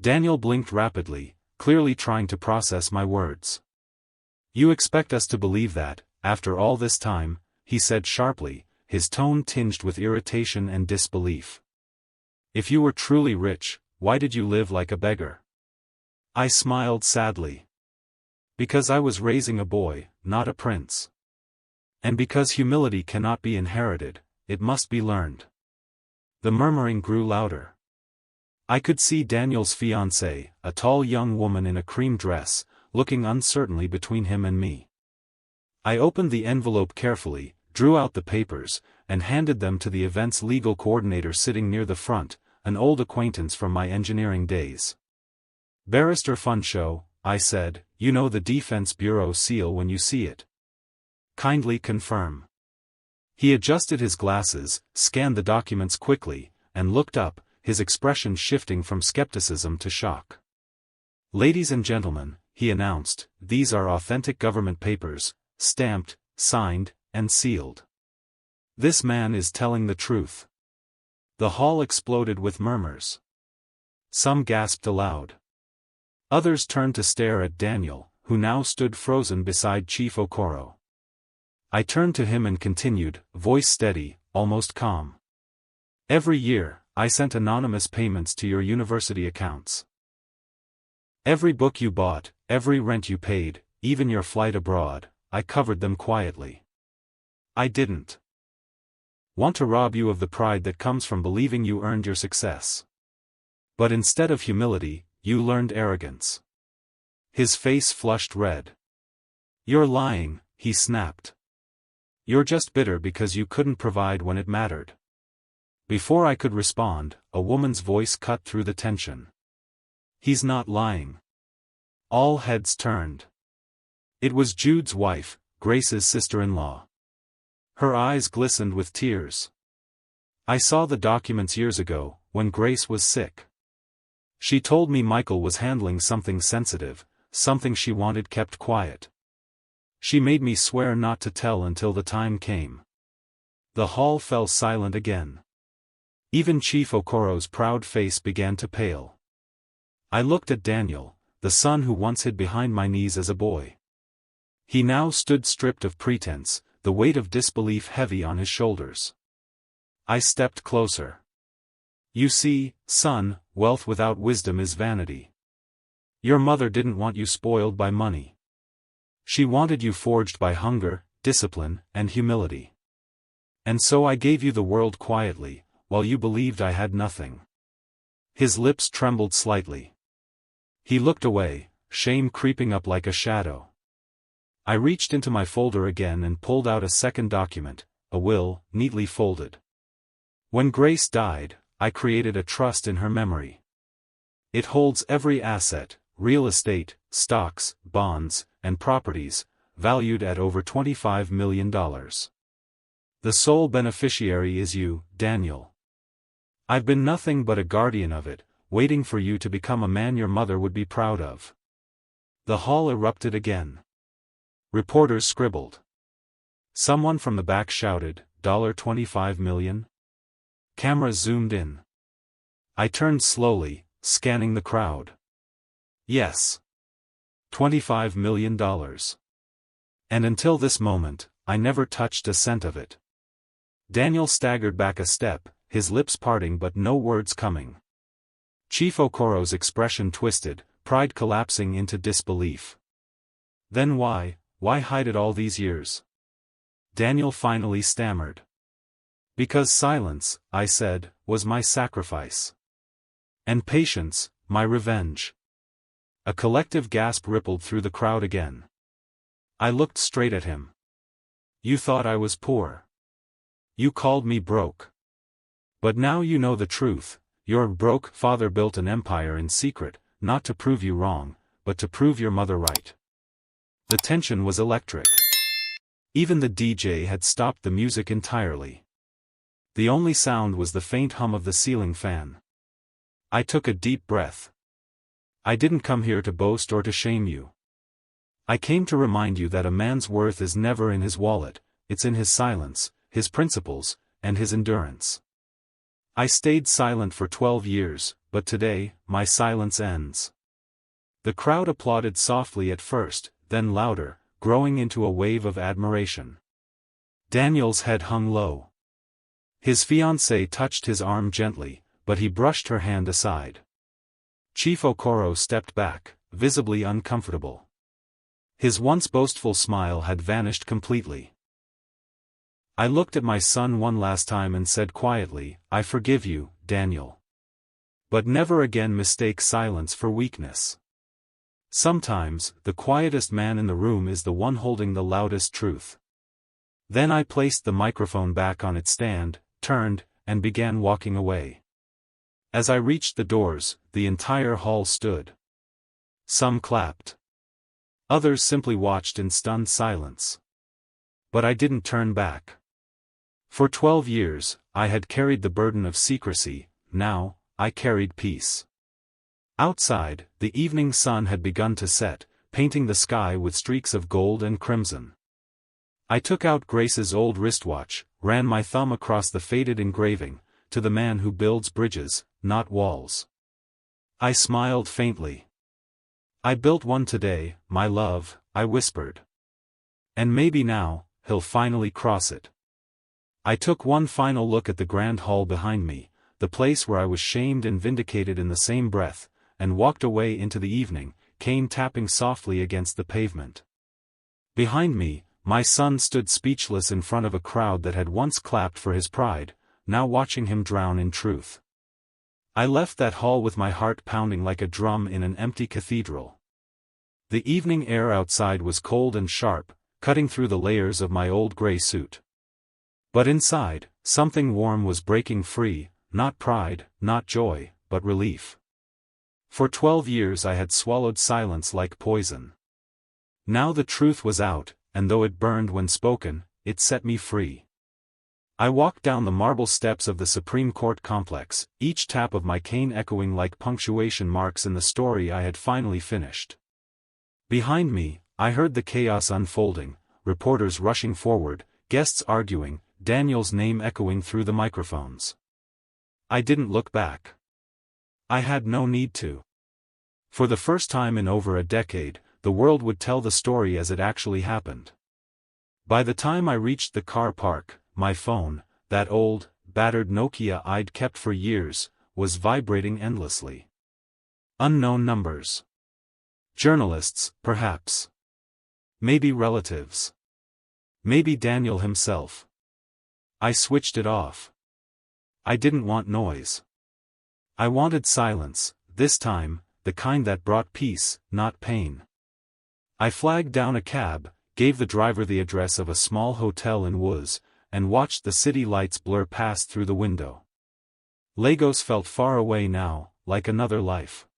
Daniel blinked rapidly, clearly trying to process my words. You expect us to believe that, after all this time, he said sharply, his tone tinged with irritation and disbelief. If you were truly rich, why did you live like a beggar? I smiled sadly. Because I was raising a boy, not a prince. And because humility cannot be inherited, it must be learned. The murmuring grew louder. I could see Daniel's fiancée, a tall young woman in a cream dress, looking uncertainly between him and me. I opened the envelope carefully, drew out the papers, and handed them to the event's legal coordinator sitting near the front, an old acquaintance from my engineering days. Barrister Funshow, I said, you know the Defense Bureau seal when you see it. Kindly confirm. He adjusted his glasses, scanned the documents quickly, and looked up, his expression shifting from skepticism to shock. Ladies and gentlemen, he announced, these are authentic government papers, stamped, signed, and sealed. This man is telling the truth. The hall exploded with murmurs. Some gasped aloud. Others turned to stare at Daniel, who now stood frozen beside Chief Okoro. I turned to him and continued, voice steady, almost calm. Every year, I sent anonymous payments to your university accounts. Every book you bought, every rent you paid, even your flight abroad, I covered them quietly. I didn't want to rob you of the pride that comes from believing you earned your success. But instead of humility, you learned arrogance. His face flushed red. You're lying, he snapped. You're just bitter because you couldn't provide when it mattered. Before I could respond, a woman's voice cut through the tension. He's not lying. All heads turned. It was Jude's wife, Grace's sister-in-law. Her eyes glistened with tears. I saw the documents years ago, when Grace was sick. She told me Michael was handling something sensitive, something she wanted kept quiet. She made me swear not to tell until the time came. The hall fell silent again. Even Chief Okoro's proud face began to pale. I looked at Daniel, the son who once hid behind my knees as a boy. He now stood stripped of pretense, the weight of disbelief heavy on his shoulders. I stepped closer. You see, son, wealth without wisdom is vanity. Your mother didn't want you spoiled by money. She wanted you forged by hunger, discipline, and humility. And so I gave you the world quietly, while you believed I had nothing. His lips trembled slightly. He looked away, shame creeping up like a shadow. I reached into my folder again and pulled out a second document, a will, neatly folded. When Grace died, I created a trust in her memory. It holds every asset, real estate, stocks, bonds, and properties, valued at over $25 million. The sole beneficiary is you, Daniel. I've been nothing but a guardian of it, waiting for you to become a man your mother would be proud of. The hall erupted again. Reporters scribbled. Someone from the back shouted, $25 million? Cameras zoomed in. I turned slowly, scanning the crowd. Yes. $25 million. And until this moment, I never touched a cent of it. Daniel staggered back a step, his lips parting but no words coming. Chief Okoro's expression twisted, pride collapsing into disbelief. Then why hide it all these years? Daniel finally stammered. Because silence, I said, was my sacrifice. And patience, my revenge. A collective gasp rippled through the crowd again. I looked straight at him. You thought I was poor. You called me broke. But now you know the truth. Your broke father built an empire in secret, not to prove you wrong, but to prove your mother right. The tension was electric. Even the DJ had stopped the music entirely. The only sound was the faint hum of the ceiling fan. I took a deep breath. I didn't come here to boast or to shame you. I came to remind you that a man's worth is never in his wallet, it's in his silence, his principles, and his endurance. I stayed silent for 12 years, but today, my silence ends. The crowd applauded softly at first, then louder, growing into a wave of admiration. Daniel's head hung low. His fiancée touched his arm gently, but he brushed her hand aside. Chief Okoro stepped back, visibly uncomfortable. His once boastful smile had vanished completely. I looked at my son one last time and said quietly, I forgive you, Daniel. But never again mistake silence for weakness. Sometimes, the quietest man in the room is the one holding the loudest truth. Then I placed the microphone back on its stand, turned, and began walking away. As I reached the doors, the entire hall stood. Some clapped. Others simply watched in stunned silence. But I didn't turn back. For 12 years, I had carried the burden of secrecy, now, I carried peace. Outside, the evening sun had begun to set, painting the sky with streaks of gold and crimson. I took out Grace's old wristwatch, ran my thumb across the faded engraving, to the man who builds bridges, not walls. I smiled faintly. I built one today, my love, I whispered. And maybe now, he'll finally cross it. I took one final look at the grand hall behind me, the place where I was shamed and vindicated in the same breath, and walked away into the evening, cane tapping softly against the pavement. Behind me, my son stood speechless in front of a crowd that had once clapped for his pride, now watching him drown in truth. I left that hall with my heart pounding like a drum in an empty cathedral. The evening air outside was cold and sharp, cutting through the layers of my old gray suit. But inside, something warm was breaking free, not pride, not joy, but relief. For 12 years I had swallowed silence like poison. Now the truth was out, and though it burned when spoken, it set me free. I walked down the marble steps of the Supreme Court complex, each tap of my cane echoing like punctuation marks in the story I had finally finished. Behind me, I heard the chaos unfolding, reporters rushing forward, guests arguing, Daniel's name echoing through the microphones. I didn't look back. I had no need to. For the first time in over a decade, the world would tell the story as it actually happened. By the time I reached the car park, my phone, that old, battered Nokia I'd kept for years, was vibrating endlessly. Unknown numbers. Journalists, perhaps. Maybe relatives. Maybe Daniel himself. I switched it off. I didn't want noise. I wanted silence, this time, the kind that brought peace, not pain. I flagged down a cab, gave the driver the address of a small hotel in Woos, and watched the city lights blur past through the window. Lagos felt far away now, like another life.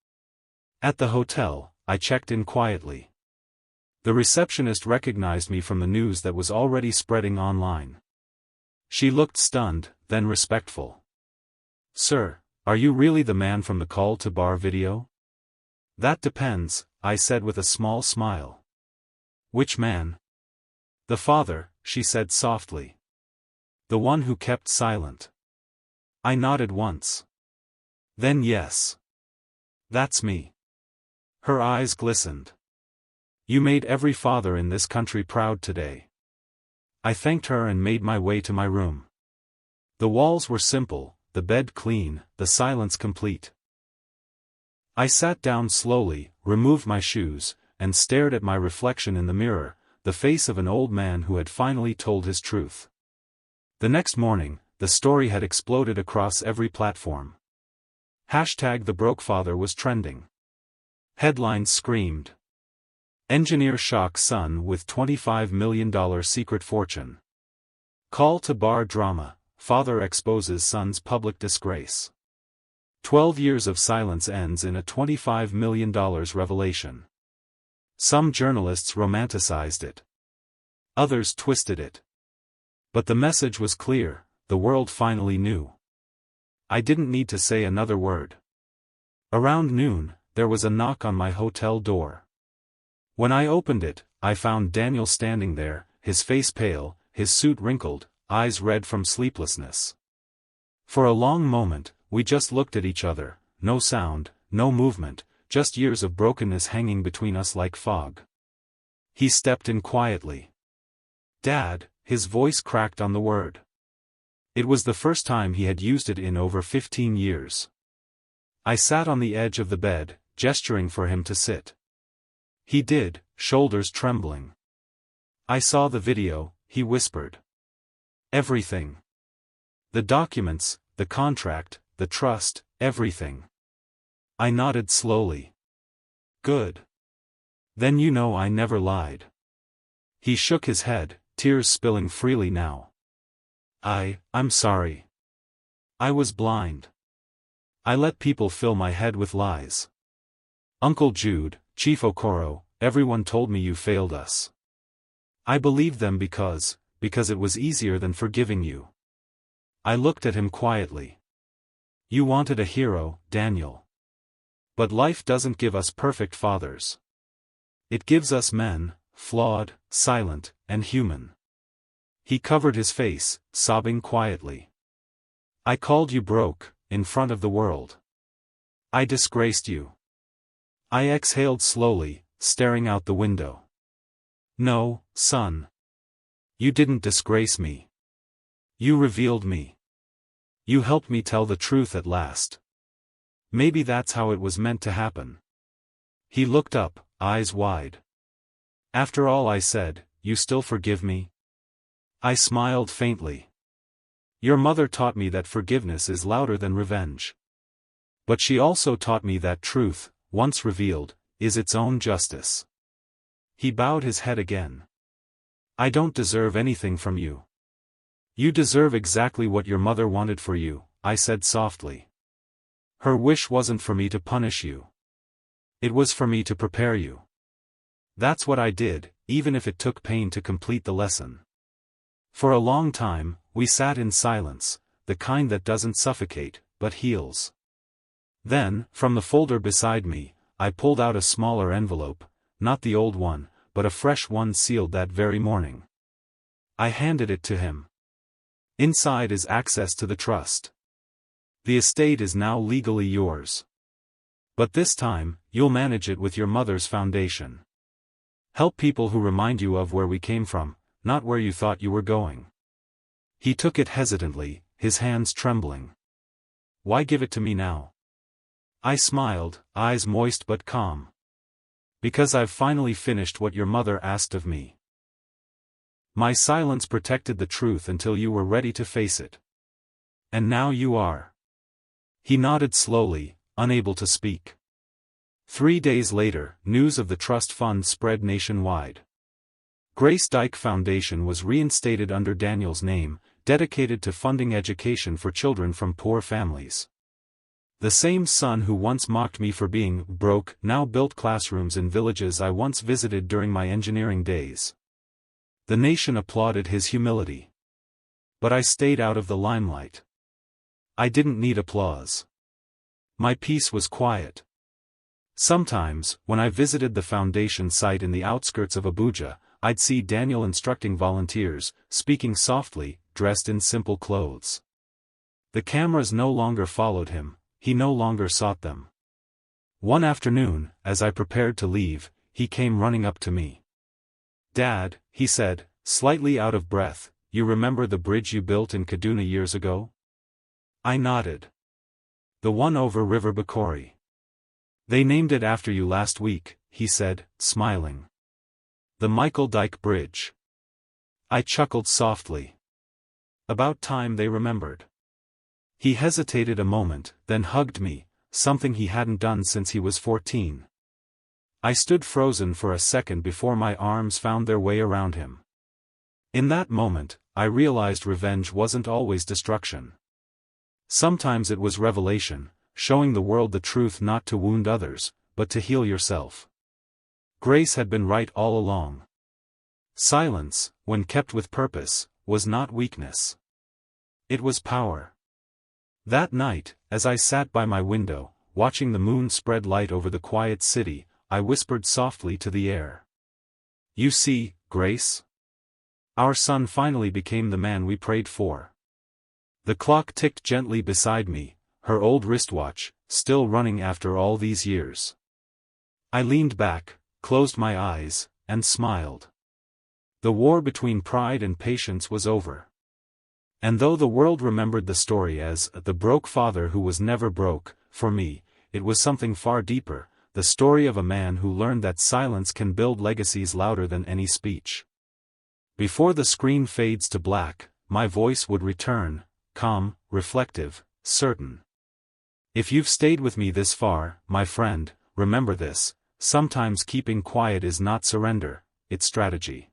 At the hotel, I checked in quietly. The receptionist recognized me from the news that was already spreading online. She looked stunned, then respectful. Sir, are you really the man from the call to bar video? That depends, I said with a small smile. Which man? The father, she said softly. The one who kept silent. I nodded once. Then yes. That's me. Her eyes glistened. You made every father in this country proud today." I thanked her and made my way to my room. The walls were simple, the bed clean, the silence complete. I sat down slowly, removed my shoes, and stared at my reflection in the mirror, the face of an old man who had finally told his truth. The next morning, the story had exploded across every platform. #The Broke Father was trending. Headlines screamed. Engineer shocks son with $25 million secret fortune. Call to bar drama, father exposes son's public disgrace. 12 years of silence ends in a $25 million revelation. Some journalists romanticized it. Others twisted it. But the message was clear, the world finally knew. I didn't need to say another word. Around noon, there was a knock on my hotel door. When I opened it, I found Daniel standing there, his face pale, his suit wrinkled, eyes red from sleeplessness. For a long moment, we just looked at each other, no sound, no movement, just years of brokenness hanging between us like fog. He stepped in quietly. "Dad," his voice cracked on the word. It was the first time he had used it in over 15 years. I sat on the edge of the bed, gesturing for him to sit. He did, shoulders trembling. "I saw the video," he whispered. "Everything. The documents, the contract, the trust, everything." I nodded slowly. "Good. Then you know I never lied." He shook his head, tears spilling freely now. I'm sorry. I was blind. I let people fill my head with lies. Uncle Jude, Chief Okoro, everyone told me you failed us. I believed them because it was easier than forgiving you." I looked at him quietly. "You wanted a hero, Daniel. But life doesn't give us perfect fathers. It gives us men, flawed, silent, and human." He covered his face, sobbing quietly. "I called you broke, in front of the world. I disgraced you." I exhaled slowly, staring out the window. "No, son. You didn't disgrace me. You revealed me. You helped me tell the truth at last. Maybe that's how it was meant to happen." He looked up, eyes wide. "After all I said, you still forgive me?" I smiled faintly. "Your mother taught me that forgiveness is louder than revenge. But she also taught me that truth, once revealed, is its own justice." He bowed his head again. "I don't deserve anything from you. You deserve exactly what your mother wanted for you," I said softly. "Her wish wasn't for me to punish you. It was for me to prepare you. That's what I did, even if it took pain to complete the lesson." For a long time, we sat in silence, the kind that doesn't suffocate, but heals. Then, from the folder beside me, I pulled out a smaller envelope, not the old one, but a fresh one sealed that very morning. I handed it to him. "Inside is access to the trust. The estate is now legally yours. But this time, you'll manage it with your mother's foundation. Help people who remind you of where we came from, not where you thought you were going." He took it hesitantly, his hands trembling. "Why give it to me now?" I smiled, eyes moist but calm. "Because I've finally finished what your mother asked of me. My silence protected the truth until you were ready to face it. And now you are." He nodded slowly, unable to speak. 3 days later, news of the trust fund spread nationwide. Grace Dyke Foundation was reinstated under Daniel's name, dedicated to funding education for children from poor families. The same son who once mocked me for being broke now built classrooms in villages I once visited during my engineering days. The nation applauded his humility. But I stayed out of the limelight. I didn't need applause. My peace was quiet. Sometimes, when I visited the foundation site in the outskirts of Abuja, I'd see Daniel instructing volunteers, speaking softly, dressed in simple clothes. The cameras no longer followed him, he no longer sought them. One afternoon, as I prepared to leave, he came running up to me. "Dad," he said, slightly out of breath, "you remember the bridge you built in Kaduna years ago?" I nodded. "The one over River Bakori. They named it after you last week," he said, smiling. "The Michael Dyke Bridge." I chuckled softly. About time they remembered. He hesitated a moment, then hugged me, something he hadn't done since he was 14. I stood frozen for a second before my arms found their way around him. In that moment, I realized revenge wasn't always destruction. Sometimes it was revelation, showing the world the truth not to wound others, but to heal yourself. Grace had been right all along. Silence, when kept with purpose, was not weakness. It was power. That night, as I sat by my window, watching the moon spread light over the quiet city, I whispered softly to the air. "You see, Grace? Our son finally became the man we prayed for." The clock ticked gently beside me, her old wristwatch, still running after all these years. I leaned back, closed my eyes, and smiled. The war between pride and patience was over. And though the world remembered the story as the broke father who was never broke, for me, it was something far deeper, the story of a man who learned that silence can build legacies louder than any speech. Before the screen fades to black, my voice would return, calm, reflective, certain. If you've stayed with me this far, my friend, remember this: sometimes keeping quiet is not surrender, it's strategy.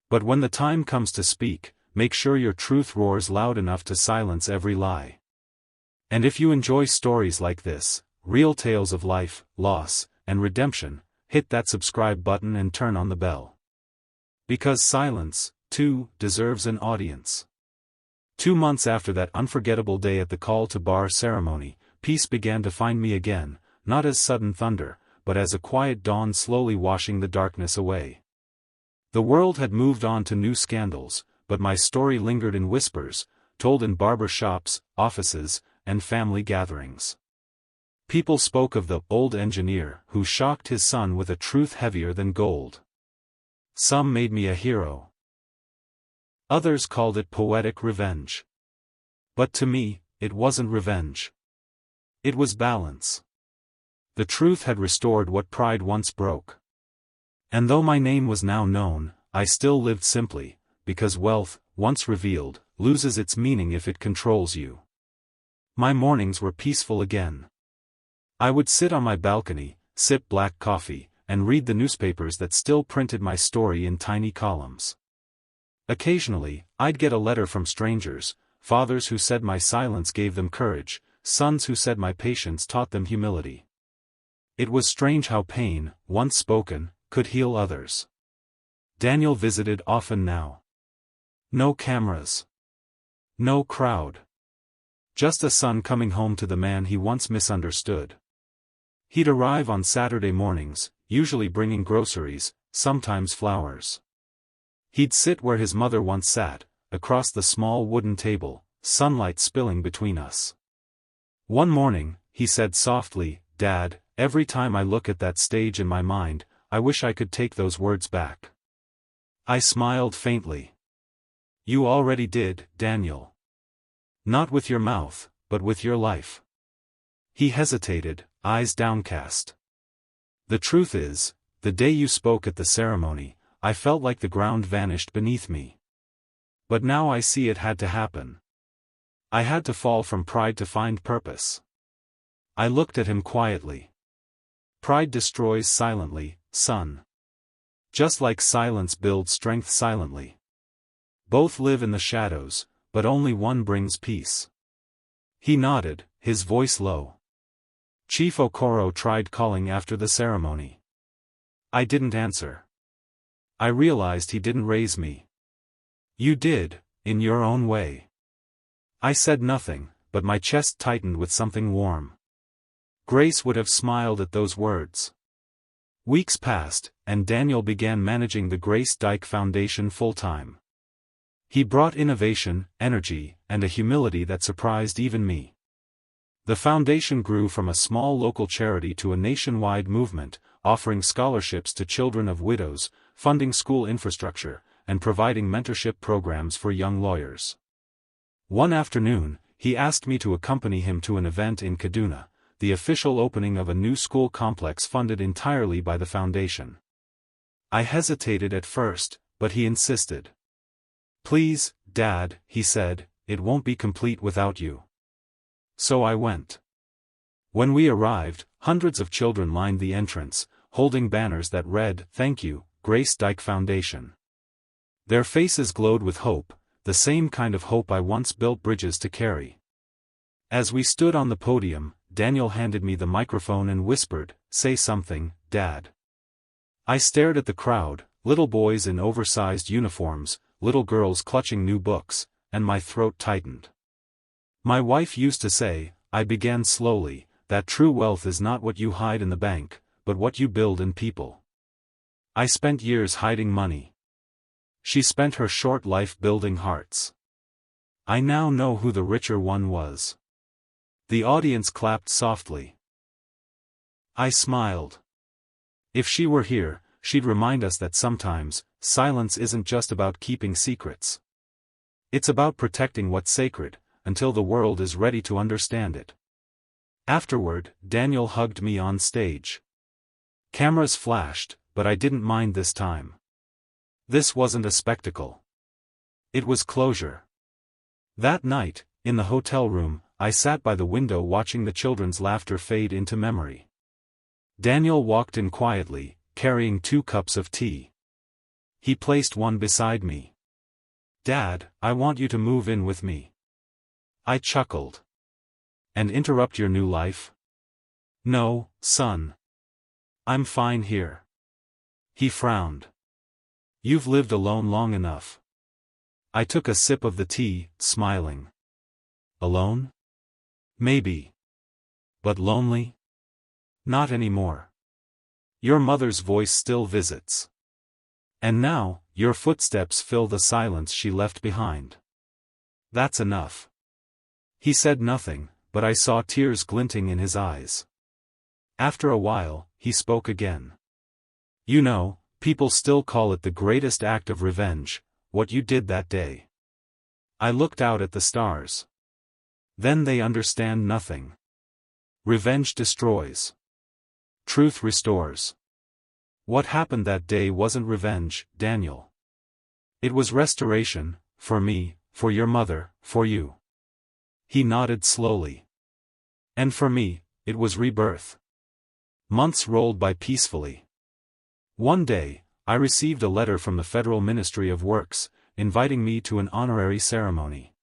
But when the time comes to speak, make sure your truth roars loud enough to silence every lie. And if you enjoy stories like this, real tales of life, loss, and redemption, hit that subscribe button and turn on the bell. Because silence, too, deserves an audience. 2 months after that unforgettable day at the call to bar ceremony, peace began to find me again, not as sudden thunder, but as a quiet dawn slowly washing the darkness away. The world had moved on to new scandals, but my story lingered in whispers, told in barber shops, offices, and family gatherings. People spoke of the old engineer who shocked his son with a truth heavier than gold. Some made me a hero. Others called it poetic revenge. But to me, it wasn't revenge. It was balance. The truth had restored what pride once broke. And though my name was now known, I still lived simply, because wealth, once revealed, loses its meaning if it controls you. My mornings were peaceful again. I would sit on my balcony, sip black coffee, and read the newspapers that still printed my story in tiny columns. Occasionally, I'd get a letter from strangers, fathers who said my silence gave them courage, sons who said my patience taught them humility. It was strange how pain, once spoken, could heal others. Daniel visited often now. No cameras. No crowd. Just a son coming home to the man he once misunderstood. He'd arrive on Saturday mornings, usually bringing groceries, sometimes flowers. He'd sit where his mother once sat, across the small wooden table, sunlight spilling between us. One morning, he said softly, "Dad, every time I look at that stage in my mind, I wish I could take those words back." I smiled faintly. "You already did, Daniel. Not with your mouth, but with your life." He hesitated, eyes downcast. "The truth is, the day you spoke at the ceremony, I felt like the ground vanished beneath me. But now I see it had to happen. I had to fall from pride to find purpose." I looked at him quietly. "Pride destroys silently, son. Just like silence builds strength silently. Both live in the shadows, but only one brings peace." He nodded, his voice low. Chief Okoro tried calling after the ceremony. I didn't answer. I realized he didn't raise me. "You did, in your own way." I said nothing, but my chest tightened with something warm. Grace would have smiled at those words. Weeks passed, and Daniel began managing the Grace Dyke Foundation full-time. He brought innovation, energy, and a humility that surprised even me. The foundation grew from a small local charity to a nationwide movement, offering scholarships to children of widows, funding school infrastructure, and providing mentorship programs for young lawyers. One afternoon, he asked me to accompany him to an event in Kaduna, the official opening of a new school complex funded entirely by the foundation. I hesitated at first, but he insisted. "Please, Dad," he said, "it won't be complete without you." So I went. When we arrived, hundreds of children lined the entrance, holding banners that read, "Thank you, Grace Dyke Foundation." Their faces glowed with hope, the same kind of hope I once built bridges to carry. As we stood on the podium, Daniel handed me the microphone and whispered, "Say something, Dad." I stared at the crowd, little boys in oversized uniforms, little girls clutching new books, and my throat tightened. "My wife used to say," I began slowly, "that true wealth is not what you hide in the bank, but what you build in people. I spent years hiding money. She spent her short life building hearts. I now know who the richer one was." The audience clapped softly. I smiled. If she were here, she'd remind us that sometimes, silence isn't just about keeping secrets. It's about protecting what's sacred, until the world is ready to understand it. Afterward, Daniel hugged me on stage. Cameras flashed, but I didn't mind this time. This wasn't a spectacle. It was closure. That night, in the hotel room, I sat by the window watching the children's laughter fade into memory. Daniel walked in quietly, carrying 2 cups of tea. He placed one beside me. "Dad, I want you to move in with me." I chuckled. "And interrupt your new life?" "No, son. I'm fine here." He frowned. "You've lived alone long enough." I took a sip of the tea, smiling. Alone? Maybe. But lonely? Not anymore. Your mother's voice still visits. And now, your footsteps fill the silence she left behind. That's enough. He said nothing, but I saw tears glinting in his eyes. After a while, he spoke again. "You know, people still call it the greatest act of revenge, what you did that day." I looked out at the stars. "Then they understand nothing. Revenge destroys. Truth restores. What happened that day wasn't revenge, Daniel. It was restoration, for me, for your mother, for you." He nodded slowly. "And for me, it was rebirth." Months rolled by peacefully. One day, I received a letter from the Federal Ministry of Works, inviting me to an honorary ceremony.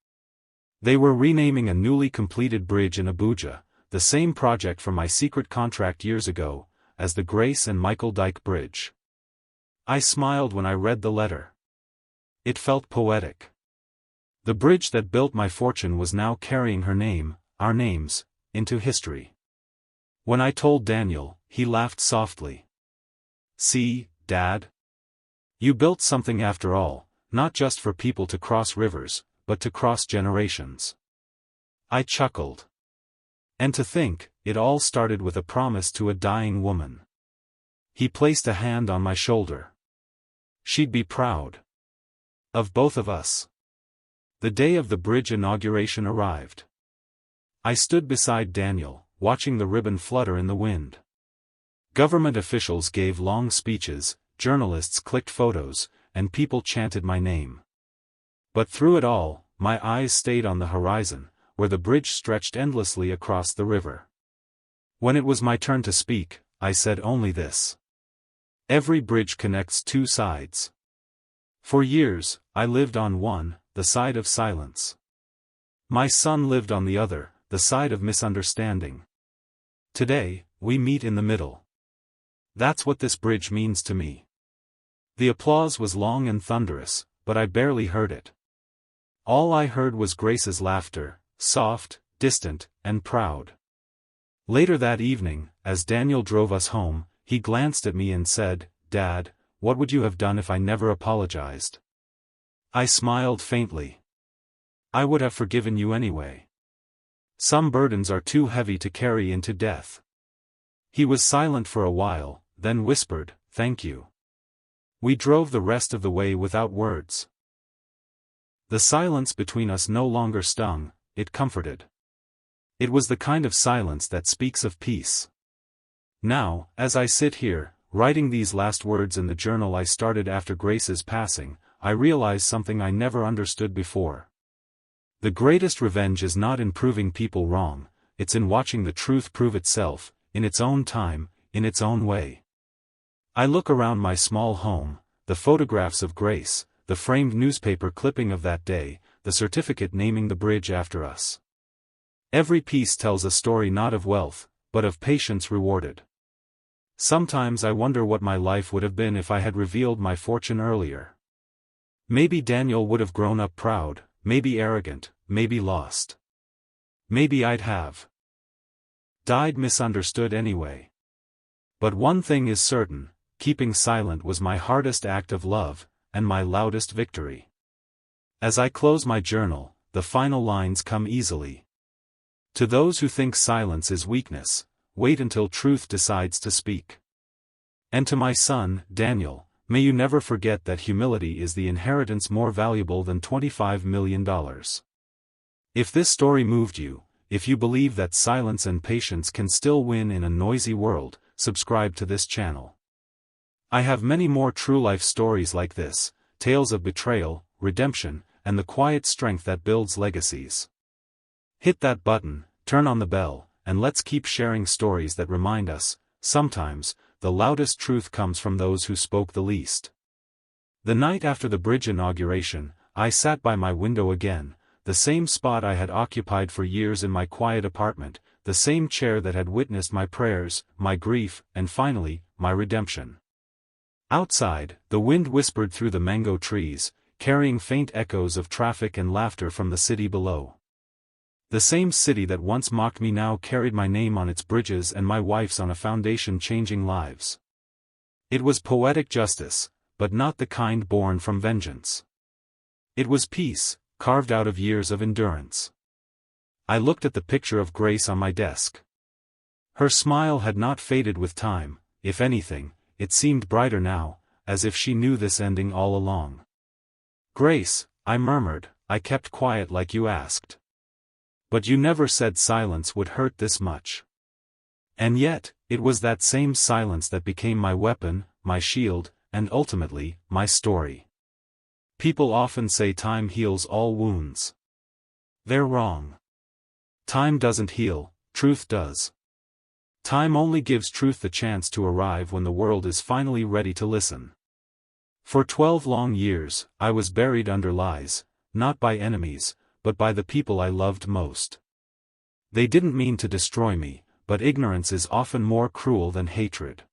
They were renaming a newly completed bridge in Abuja, the same project from my secret contract years ago, as the Grace and Michael Dyke Bridge. I smiled when I read the letter. It felt poetic. The bridge that built my fortune was now carrying her name, our names, into history. When I told Daniel, he laughed softly. "See, Dad? You built something after all, not just for people to cross rivers, but to cross generations." I chuckled. And to think, it all started with a promise to a dying woman. He placed a hand on my shoulder. She'd be proud. Of both of us. The day of the bridge inauguration arrived. I stood beside Daniel, watching the ribbon flutter in the wind. Government officials gave long speeches, journalists clicked photos, and people chanted my name. But through it all, my eyes stayed on the horizon, where the bridge stretched endlessly across the river. When it was my turn to speak, I said only this. Every bridge connects 2 sides. For years, I lived on one, the side of silence. My son lived on the other, the side of misunderstanding. Today, we meet in the middle. That's what this bridge means to me. The applause was long and thunderous, but I barely heard it. All I heard was Grace's laughter, soft, distant, and proud. Later that evening, as Daniel drove us home, he glanced at me and said, "Dad, what would you have done if I never apologized?" I smiled faintly. "I would have forgiven you anyway. Some burdens are too heavy to carry into death." He was silent for a while, then whispered, "Thank you." We drove the rest of the way without words. The silence between us no longer stung, it comforted. It was the kind of silence that speaks of peace. Now, as I sit here, writing these last words in the journal I started after Grace's passing, I realize something I never understood before. The greatest revenge is not in proving people wrong, it's in watching the truth prove itself, in its own time, in its own way. I look around my small home, the photographs of Grace, the framed newspaper clipping of that day, the certificate naming the bridge after us. Every piece tells a story not of wealth, but of patience rewarded. Sometimes I wonder what my life would have been if I had revealed my fortune earlier. Maybe Daniel would have grown up proud, maybe arrogant, maybe lost. Maybe I'd have died misunderstood anyway. But one thing is certain, keeping silent was my hardest act of love, and my loudest victory. As I close my journal, the final lines come easily. To those who think silence is weakness, wait until truth decides to speak. And to my son, Daniel, may you never forget that humility is the inheritance more valuable than $25 million. If this story moved you, if you believe that silence and patience can still win in a noisy world, subscribe to this channel. I have many more true-life stories like this, tales of betrayal, redemption, and the quiet strength that builds legacies. Hit that button, turn on the bell, and let's keep sharing stories that remind us, sometimes, the loudest truth comes from those who spoke the least. The night after the bridge inauguration, I sat by my window again, the same spot I had occupied for years in my quiet apartment, the same chair that had witnessed my prayers, my grief, and finally, my redemption. Outside, the wind whispered through the mango trees, carrying faint echoes of traffic and laughter from the city below. The same city that once mocked me now carried my name on its bridges and my wife's on a foundation changing lives. It was poetic justice, but not the kind born from vengeance. It was peace, carved out of years of endurance. I looked at the picture of Grace on my desk. Her smile had not faded with time, if anything, it seemed brighter now, as if she knew this ending all along. "Grace," I murmured, "I kept quiet like you asked. But you never said silence would hurt this much." And yet, it was that same silence that became my weapon, my shield, and ultimately, my story. People often say time heals all wounds. They're wrong. Time doesn't heal, truth does. Time only gives truth the chance to arrive when the world is finally ready to listen. For 12 long years, I was buried under lies, not by enemies, but by the people I loved most. They didn't mean to destroy me, but ignorance is often more cruel than hatred.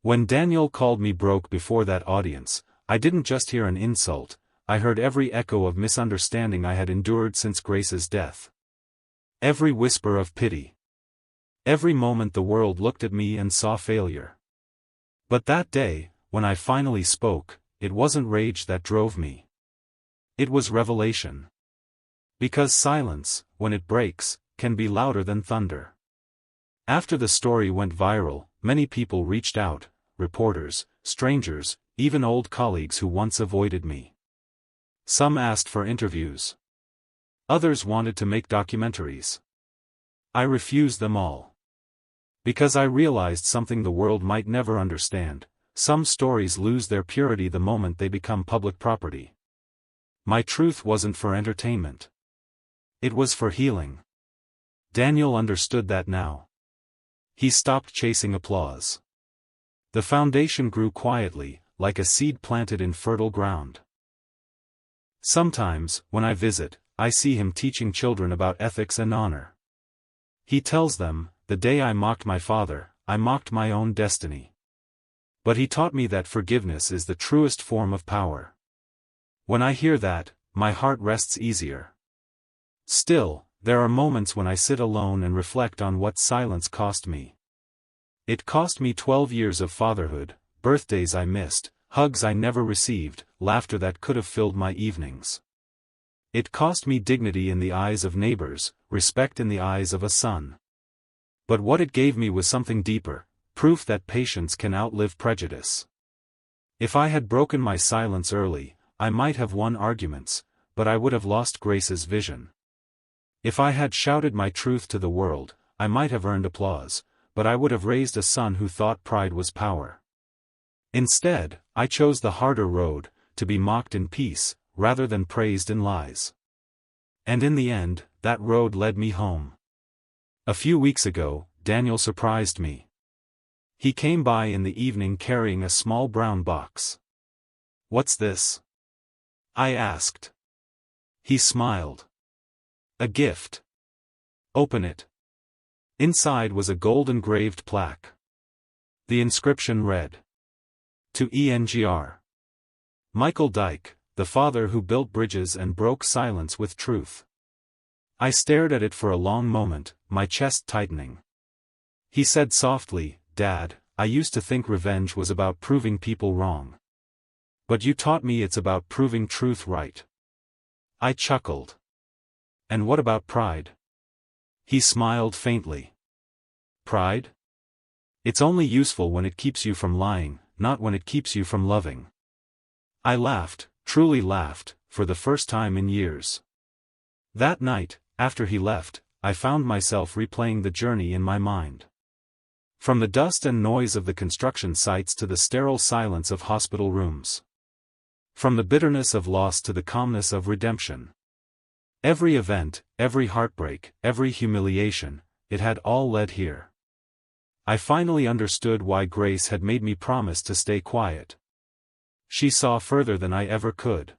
When Daniel called me broke before that audience, I didn't just hear an insult, I heard every echo of misunderstanding I had endured since Grace's death. Every whisper of pity. Every moment the world looked at me and saw failure. But that day, when I finally spoke, it wasn't rage that drove me. It was revelation. Because silence, when it breaks, can be louder than thunder. After the story went viral, many people reached out, reporters, strangers, even old colleagues who once avoided me. Some asked for interviews. Others wanted to make documentaries. I refused them all. Because I realized something the world might never understand: some stories lose their purity the moment they become public property. My truth wasn't for entertainment. It was for healing. Daniel understood that now. He stopped chasing applause. The foundation grew quietly, like a seed planted in fertile ground. Sometimes, when I visit, I see him teaching children about ethics and honor. He tells them, "The day I mocked my father, I mocked my own destiny." But he taught me that forgiveness is the truest form of power. When I hear that, my heart rests easier. Still, there are moments when I sit alone and reflect on what silence cost me. It cost me 12 years of fatherhood, birthdays I missed, hugs I never received, laughter that could have filled my evenings. It cost me dignity in the eyes of neighbors, respect in the eyes of a son. But what it gave me was something deeper: proof that patience can outlive prejudice. If I had broken my silence early, I might have won arguments, but I would have lost Grace's vision. If I had shouted my truth to the world, I might have earned applause, but I would have raised a son who thought pride was power. Instead, I chose the harder road, to be mocked in peace, rather than praised in lies. And in the end, that road led me home. A few weeks ago, Daniel surprised me. He came by in the evening carrying a small brown box. "What's this?" I asked. He smiled. "A gift. Open it." Inside was a gold-engraved plaque. The inscription read, "To Engr. Michael Dyke, the father who built bridges and broke silence with truth." I stared at it for a long moment, my chest tightening. He said softly, "Dad, I used to think revenge was about proving people wrong. But you taught me it's about proving truth right." I chuckled. "And what about pride?" He smiled faintly. "Pride? It's only useful when it keeps you from lying, not when it keeps you from loving." I laughed, truly laughed, for the first time in years. That night, after he left, I found myself replaying the journey in my mind. From the dust and noise of the construction sites to the sterile silence of hospital rooms. From the bitterness of loss to the calmness of redemption. Every event, every heartbreak, every humiliation, it had all led here. I finally understood why Grace had made me promise to stay quiet. She saw further than I ever could.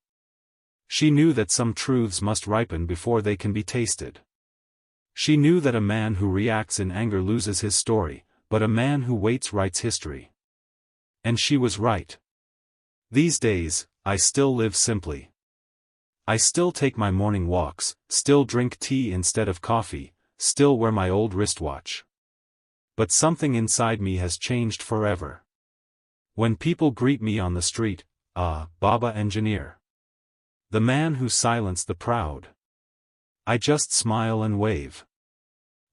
She knew that some truths must ripen before they can be tasted. She knew that a man who reacts in anger loses his story, but a man who waits writes history. And she was right. These days, I still live simply. I still take my morning walks, still drink tea instead of coffee, still wear my old wristwatch. But something inside me has changed forever. When people greet me on the street, Baba Engineer. The man who silenced the proud. I just smile and wave.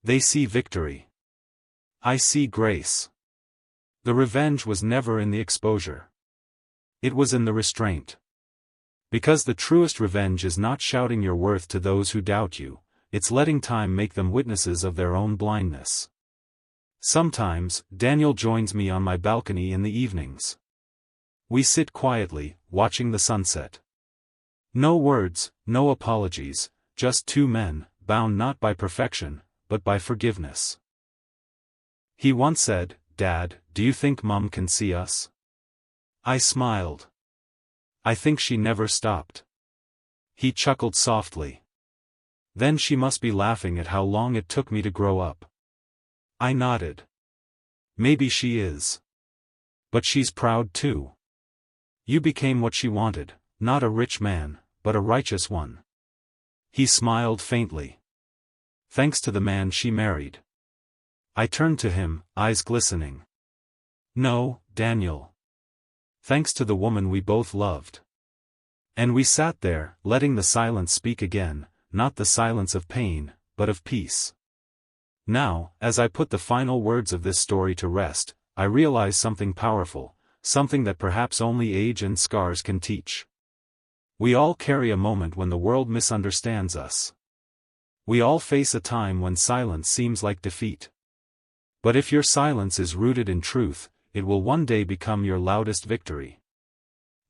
They see victory. I see grace. The revenge was never in the exposure. It was in the restraint. Because the truest revenge is not shouting your worth to those who doubt you, it's letting time make them witnesses of their own blindness. Sometimes, Daniel joins me on my balcony in the evenings. We sit quietly, watching the sunset. No words, no apologies, just two men, bound not by perfection, but by forgiveness. He once said, "Dad, do you think Mum can see us?" I smiled. "I think she never stopped." He chuckled softly. "Then she must be laughing at how long it took me to grow up." I nodded. "Maybe she is. But she's proud too. You became what she wanted, not a rich man, but a righteous one." He smiled faintly. "Thanks to the man she married." I turned to him, eyes glistening. "No, Daniel. Thanks to the woman we both loved." And we sat there, letting the silence speak again, not the silence of pain, but of peace. Now, as I put the final words of this story to rest, I realize something powerful, something that perhaps only age and scars can teach. We all carry a moment when the world misunderstands us. We all face a time when silence seems like defeat. But if your silence is rooted in truth, it will one day become your loudest victory.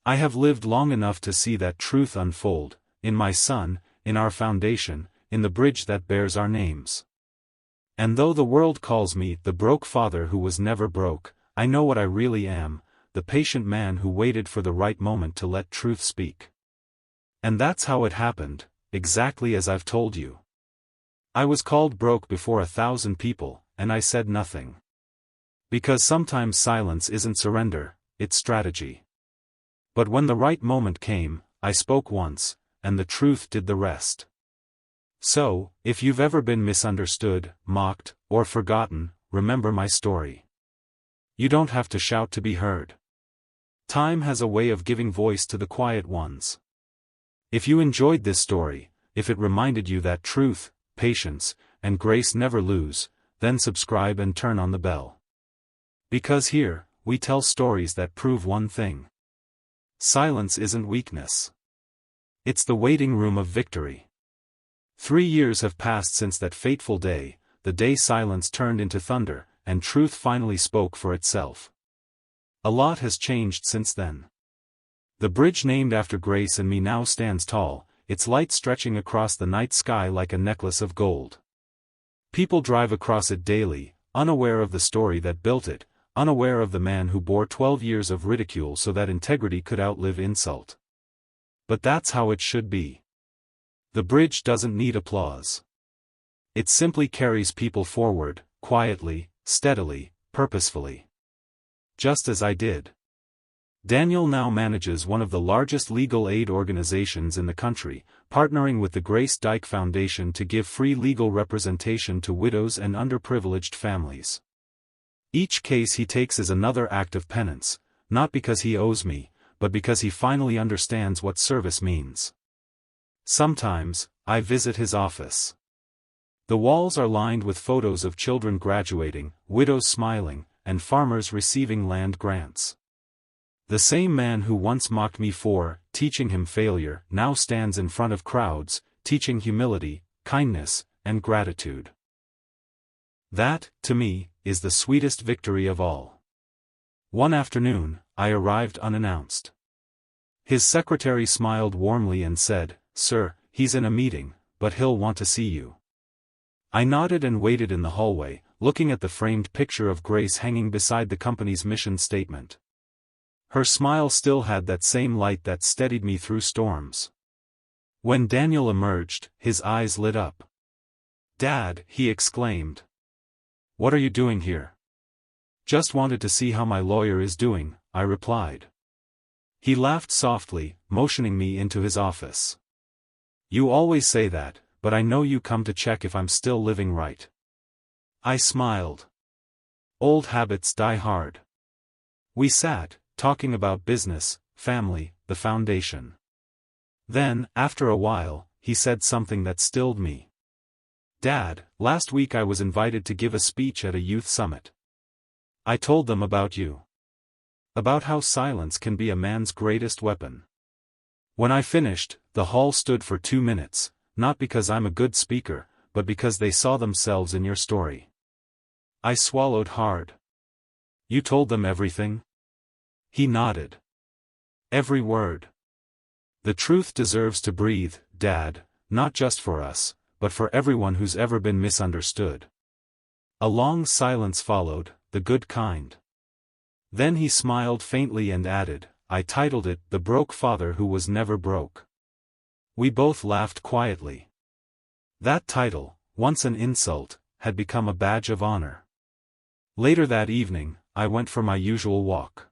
I have lived long enough to see that truth unfold, in my son, in our foundation, in the bridge that bears our names. And though the world calls me the broke father who was never broke, I know what I really am, the patient man who waited for the right moment to let truth speak. And that's how it happened, exactly as I've told you. I was called broke before 1,000 people, and I said nothing. Because sometimes silence isn't surrender, it's strategy. But when the right moment came, I spoke once, and the truth did the rest. So, if you've ever been misunderstood, mocked, or forgotten, remember my story. You don't have to shout to be heard. Time has a way of giving voice to the quiet ones. If you enjoyed this story, if it reminded you that truth, patience, and grace never lose, then subscribe and turn on the bell. Because here, we tell stories that prove one thing. Silence isn't weakness. It's the waiting room of victory. 3 years have passed since that fateful day, the day silence turned into thunder, and truth finally spoke for itself. A lot has changed since then. The bridge named after Grace and me now stands tall, its light stretching across the night sky like a necklace of gold. People drive across it daily, unaware of the story that built it, unaware of the man who bore 12 years of ridicule so that integrity could outlive insult. But that's how it should be. The bridge doesn't need applause. It simply carries people forward, quietly, steadily, purposefully. Just as I did. Daniel now manages one of the largest legal aid organizations in the country, partnering with the Grace Dyke Foundation to give free legal representation to widows and underprivileged families. Each case he takes is another act of penance, not because he owes me, but because he finally understands what service means. Sometimes, I visit his office. The walls are lined with photos of children graduating, widows smiling, and farmers receiving land grants. The same man who once mocked me for teaching him failure now stands in front of crowds, teaching humility, kindness, and gratitude. That, to me, is the sweetest victory of all. One afternoon, I arrived unannounced. His secretary smiled warmly and said, "Sir, he's in a meeting, but he'll want to see you." I nodded and waited in the hallway, looking at the framed picture of Grace hanging beside the company's mission statement. Her smile still had that same light that steadied me through storms. When Daniel emerged, his eyes lit up. "Dad," he exclaimed. "What are you doing here?" "Just wanted to see how my lawyer is doing," I replied. He laughed softly, motioning me into his office. "You always say that, but I know you come to check if I'm still living right." I smiled. Old habits die hard. We sat, talking about business, family, the foundation. Then, after a while, he said something that stilled me. "Dad, last week I was invited to give a speech at a youth summit. I told them about you. About how silence can be a man's greatest weapon. When I finished, the hall stood for 2 minutes, not because I'm a good speaker, but because they saw themselves in your story." I swallowed hard. "You told them everything?" He nodded. "Every word. The truth deserves to breathe, Dad, not just for us, but for everyone who's ever been misunderstood." A long silence followed, the good kind. Then he smiled faintly and added, "I titled it, 'The Broke Father Who Was Never Broke.'" We both laughed quietly. That title, once an insult, had become a badge of honor. Later that evening, I went for my usual walk.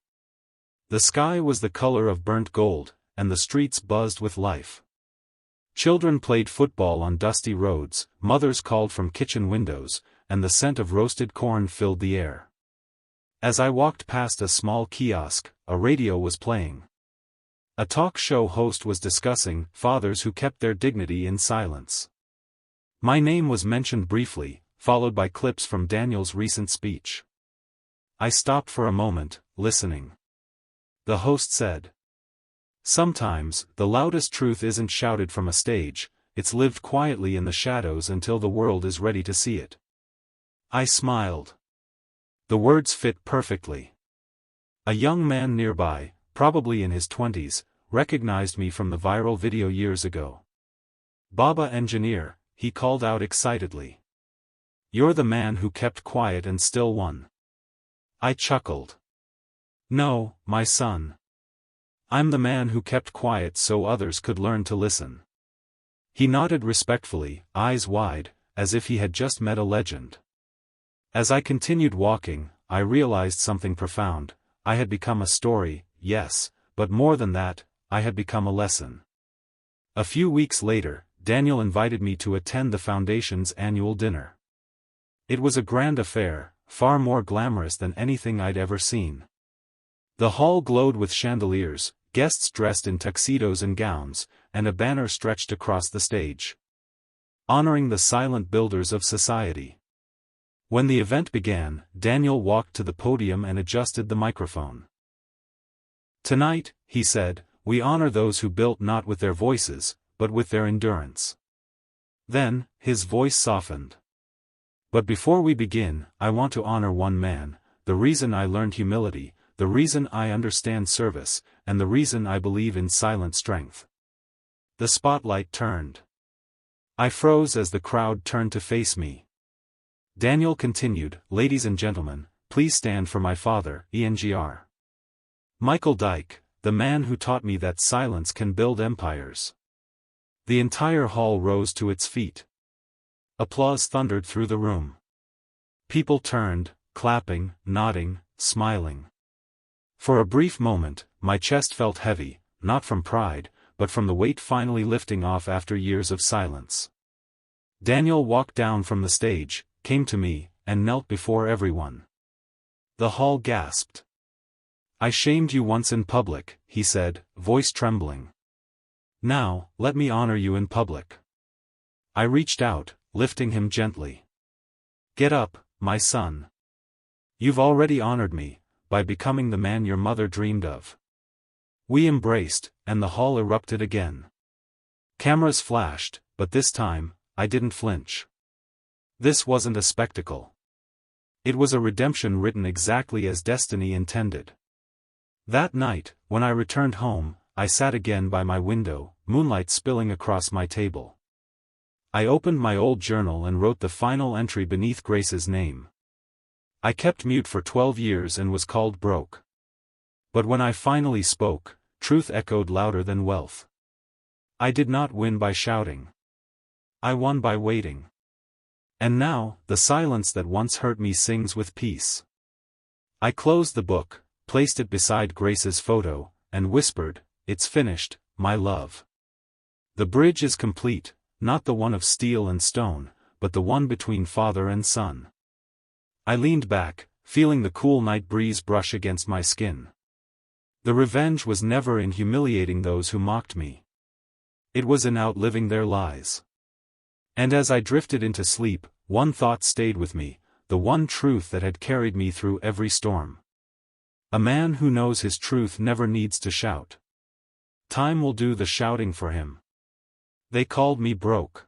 The sky was the color of burnt gold, and the streets buzzed with life. Children played football on dusty roads, mothers called from kitchen windows, and the scent of roasted corn filled the air. As I walked past a small kiosk, a radio was playing. A talk show host was discussing fathers who kept their dignity in silence. My name was mentioned briefly, followed by clips from Daniel's recent speech. I stopped for a moment, listening. The host said, "Sometimes, the loudest truth isn't shouted from a stage, it's lived quietly in the shadows until the world is ready to see it." I smiled. The words fit perfectly. A young man nearby, probably in his 20s, recognized me from the viral video years ago. "Baba Engineer," he called out excitedly. "You're the man who kept quiet and still won." I chuckled. "No, my son. I'm the man who kept quiet so others could learn to listen." He nodded respectfully, eyes wide, as if he had just met a legend. As I continued walking, I realized something profound. I had become a story, yes, but more than that, I had become a lesson. A few weeks later, Daniel invited me to attend the Foundation's annual dinner. It was a grand affair, far more glamorous than anything I'd ever seen. The hall glowed with chandeliers, guests dressed in tuxedos and gowns, and a banner stretched across the stage. "Honoring the silent builders of society." When the event began, Daniel walked to the podium and adjusted the microphone. "Tonight," he said, "we honor those who built not with their voices, but with their endurance." Then, his voice softened. "But before we begin, I want to honor one man, the reason I learned humility, the reason I understand service, and the reason I believe in silent strength." The spotlight turned. I froze as the crowd turned to face me. Daniel continued, "Ladies and gentlemen, please stand for my father, Engr. Michael Dyke, the man who taught me that silence can build empires." The entire hall rose to its feet. Applause thundered through the room. People turned, clapping, nodding, smiling. For a brief moment, my chest felt heavy, not from pride, but from the weight finally lifting off after years of silence. Daniel walked down from the stage, came to me, and knelt before everyone. The hall gasped. "I shamed you once in public," he said, voice trembling. "Now, let me honor you in public." I reached out, lifting him gently. "Get up, my son. You've already honored me, by becoming the man your mother dreamed of." We embraced, and the hall erupted again. Cameras flashed, but this time, I didn't flinch. This wasn't a spectacle. It was a redemption written exactly as destiny intended. That night, when I returned home, I sat again by my window, moonlight spilling across my table. I opened my old journal and wrote the final entry beneath Grace's name. I kept mute for 12 years and was called broke. But when I finally spoke, truth echoed louder than wealth. I did not win by shouting. I won by waiting. And now, the silence that once hurt me sings with peace. I closed the book, placed it beside Grace's photo, and whispered, "It's finished, my love. The bridge is complete, not the one of steel and stone, but the one between father and son." I leaned back, feeling the cool night breeze brush against my skin. The revenge was never in humiliating those who mocked me. It was in outliving their lies. And as I drifted into sleep, one thought stayed with me, the one truth that had carried me through every storm. A man who knows his truth never needs to shout. Time will do the shouting for him. They called me broke.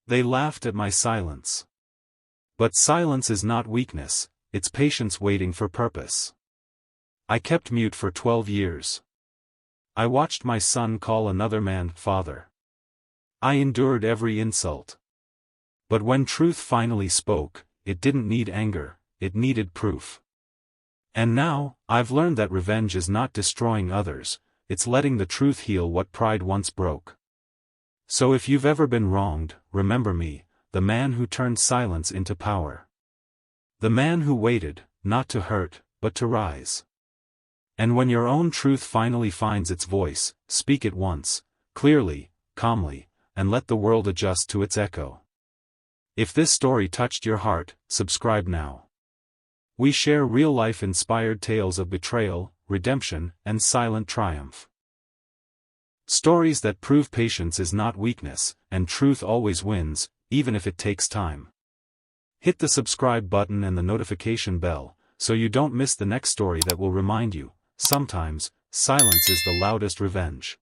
They laughed at my silence. But silence is not weakness, it's patience waiting for purpose. I kept mute for 12 years. I watched my son call another man father. I endured every insult. But when truth finally spoke, it didn't need anger, it needed proof. And now, I've learned that revenge is not destroying others, it's letting the truth heal what pride once broke. So if you've ever been wronged, remember me, the man who turned silence into power. The man who waited, not to hurt, but to rise. And when your own truth finally finds its voice, speak it once, clearly, calmly, and let the world adjust to its echo. If this story touched your heart, subscribe now. We share real-life inspired tales of betrayal, redemption, and silent triumph. Stories that prove patience is not weakness, and truth always wins, even if it takes time. Hit the subscribe button and the notification bell, so you don't miss the next story that will remind you, sometimes, silence is the loudest revenge.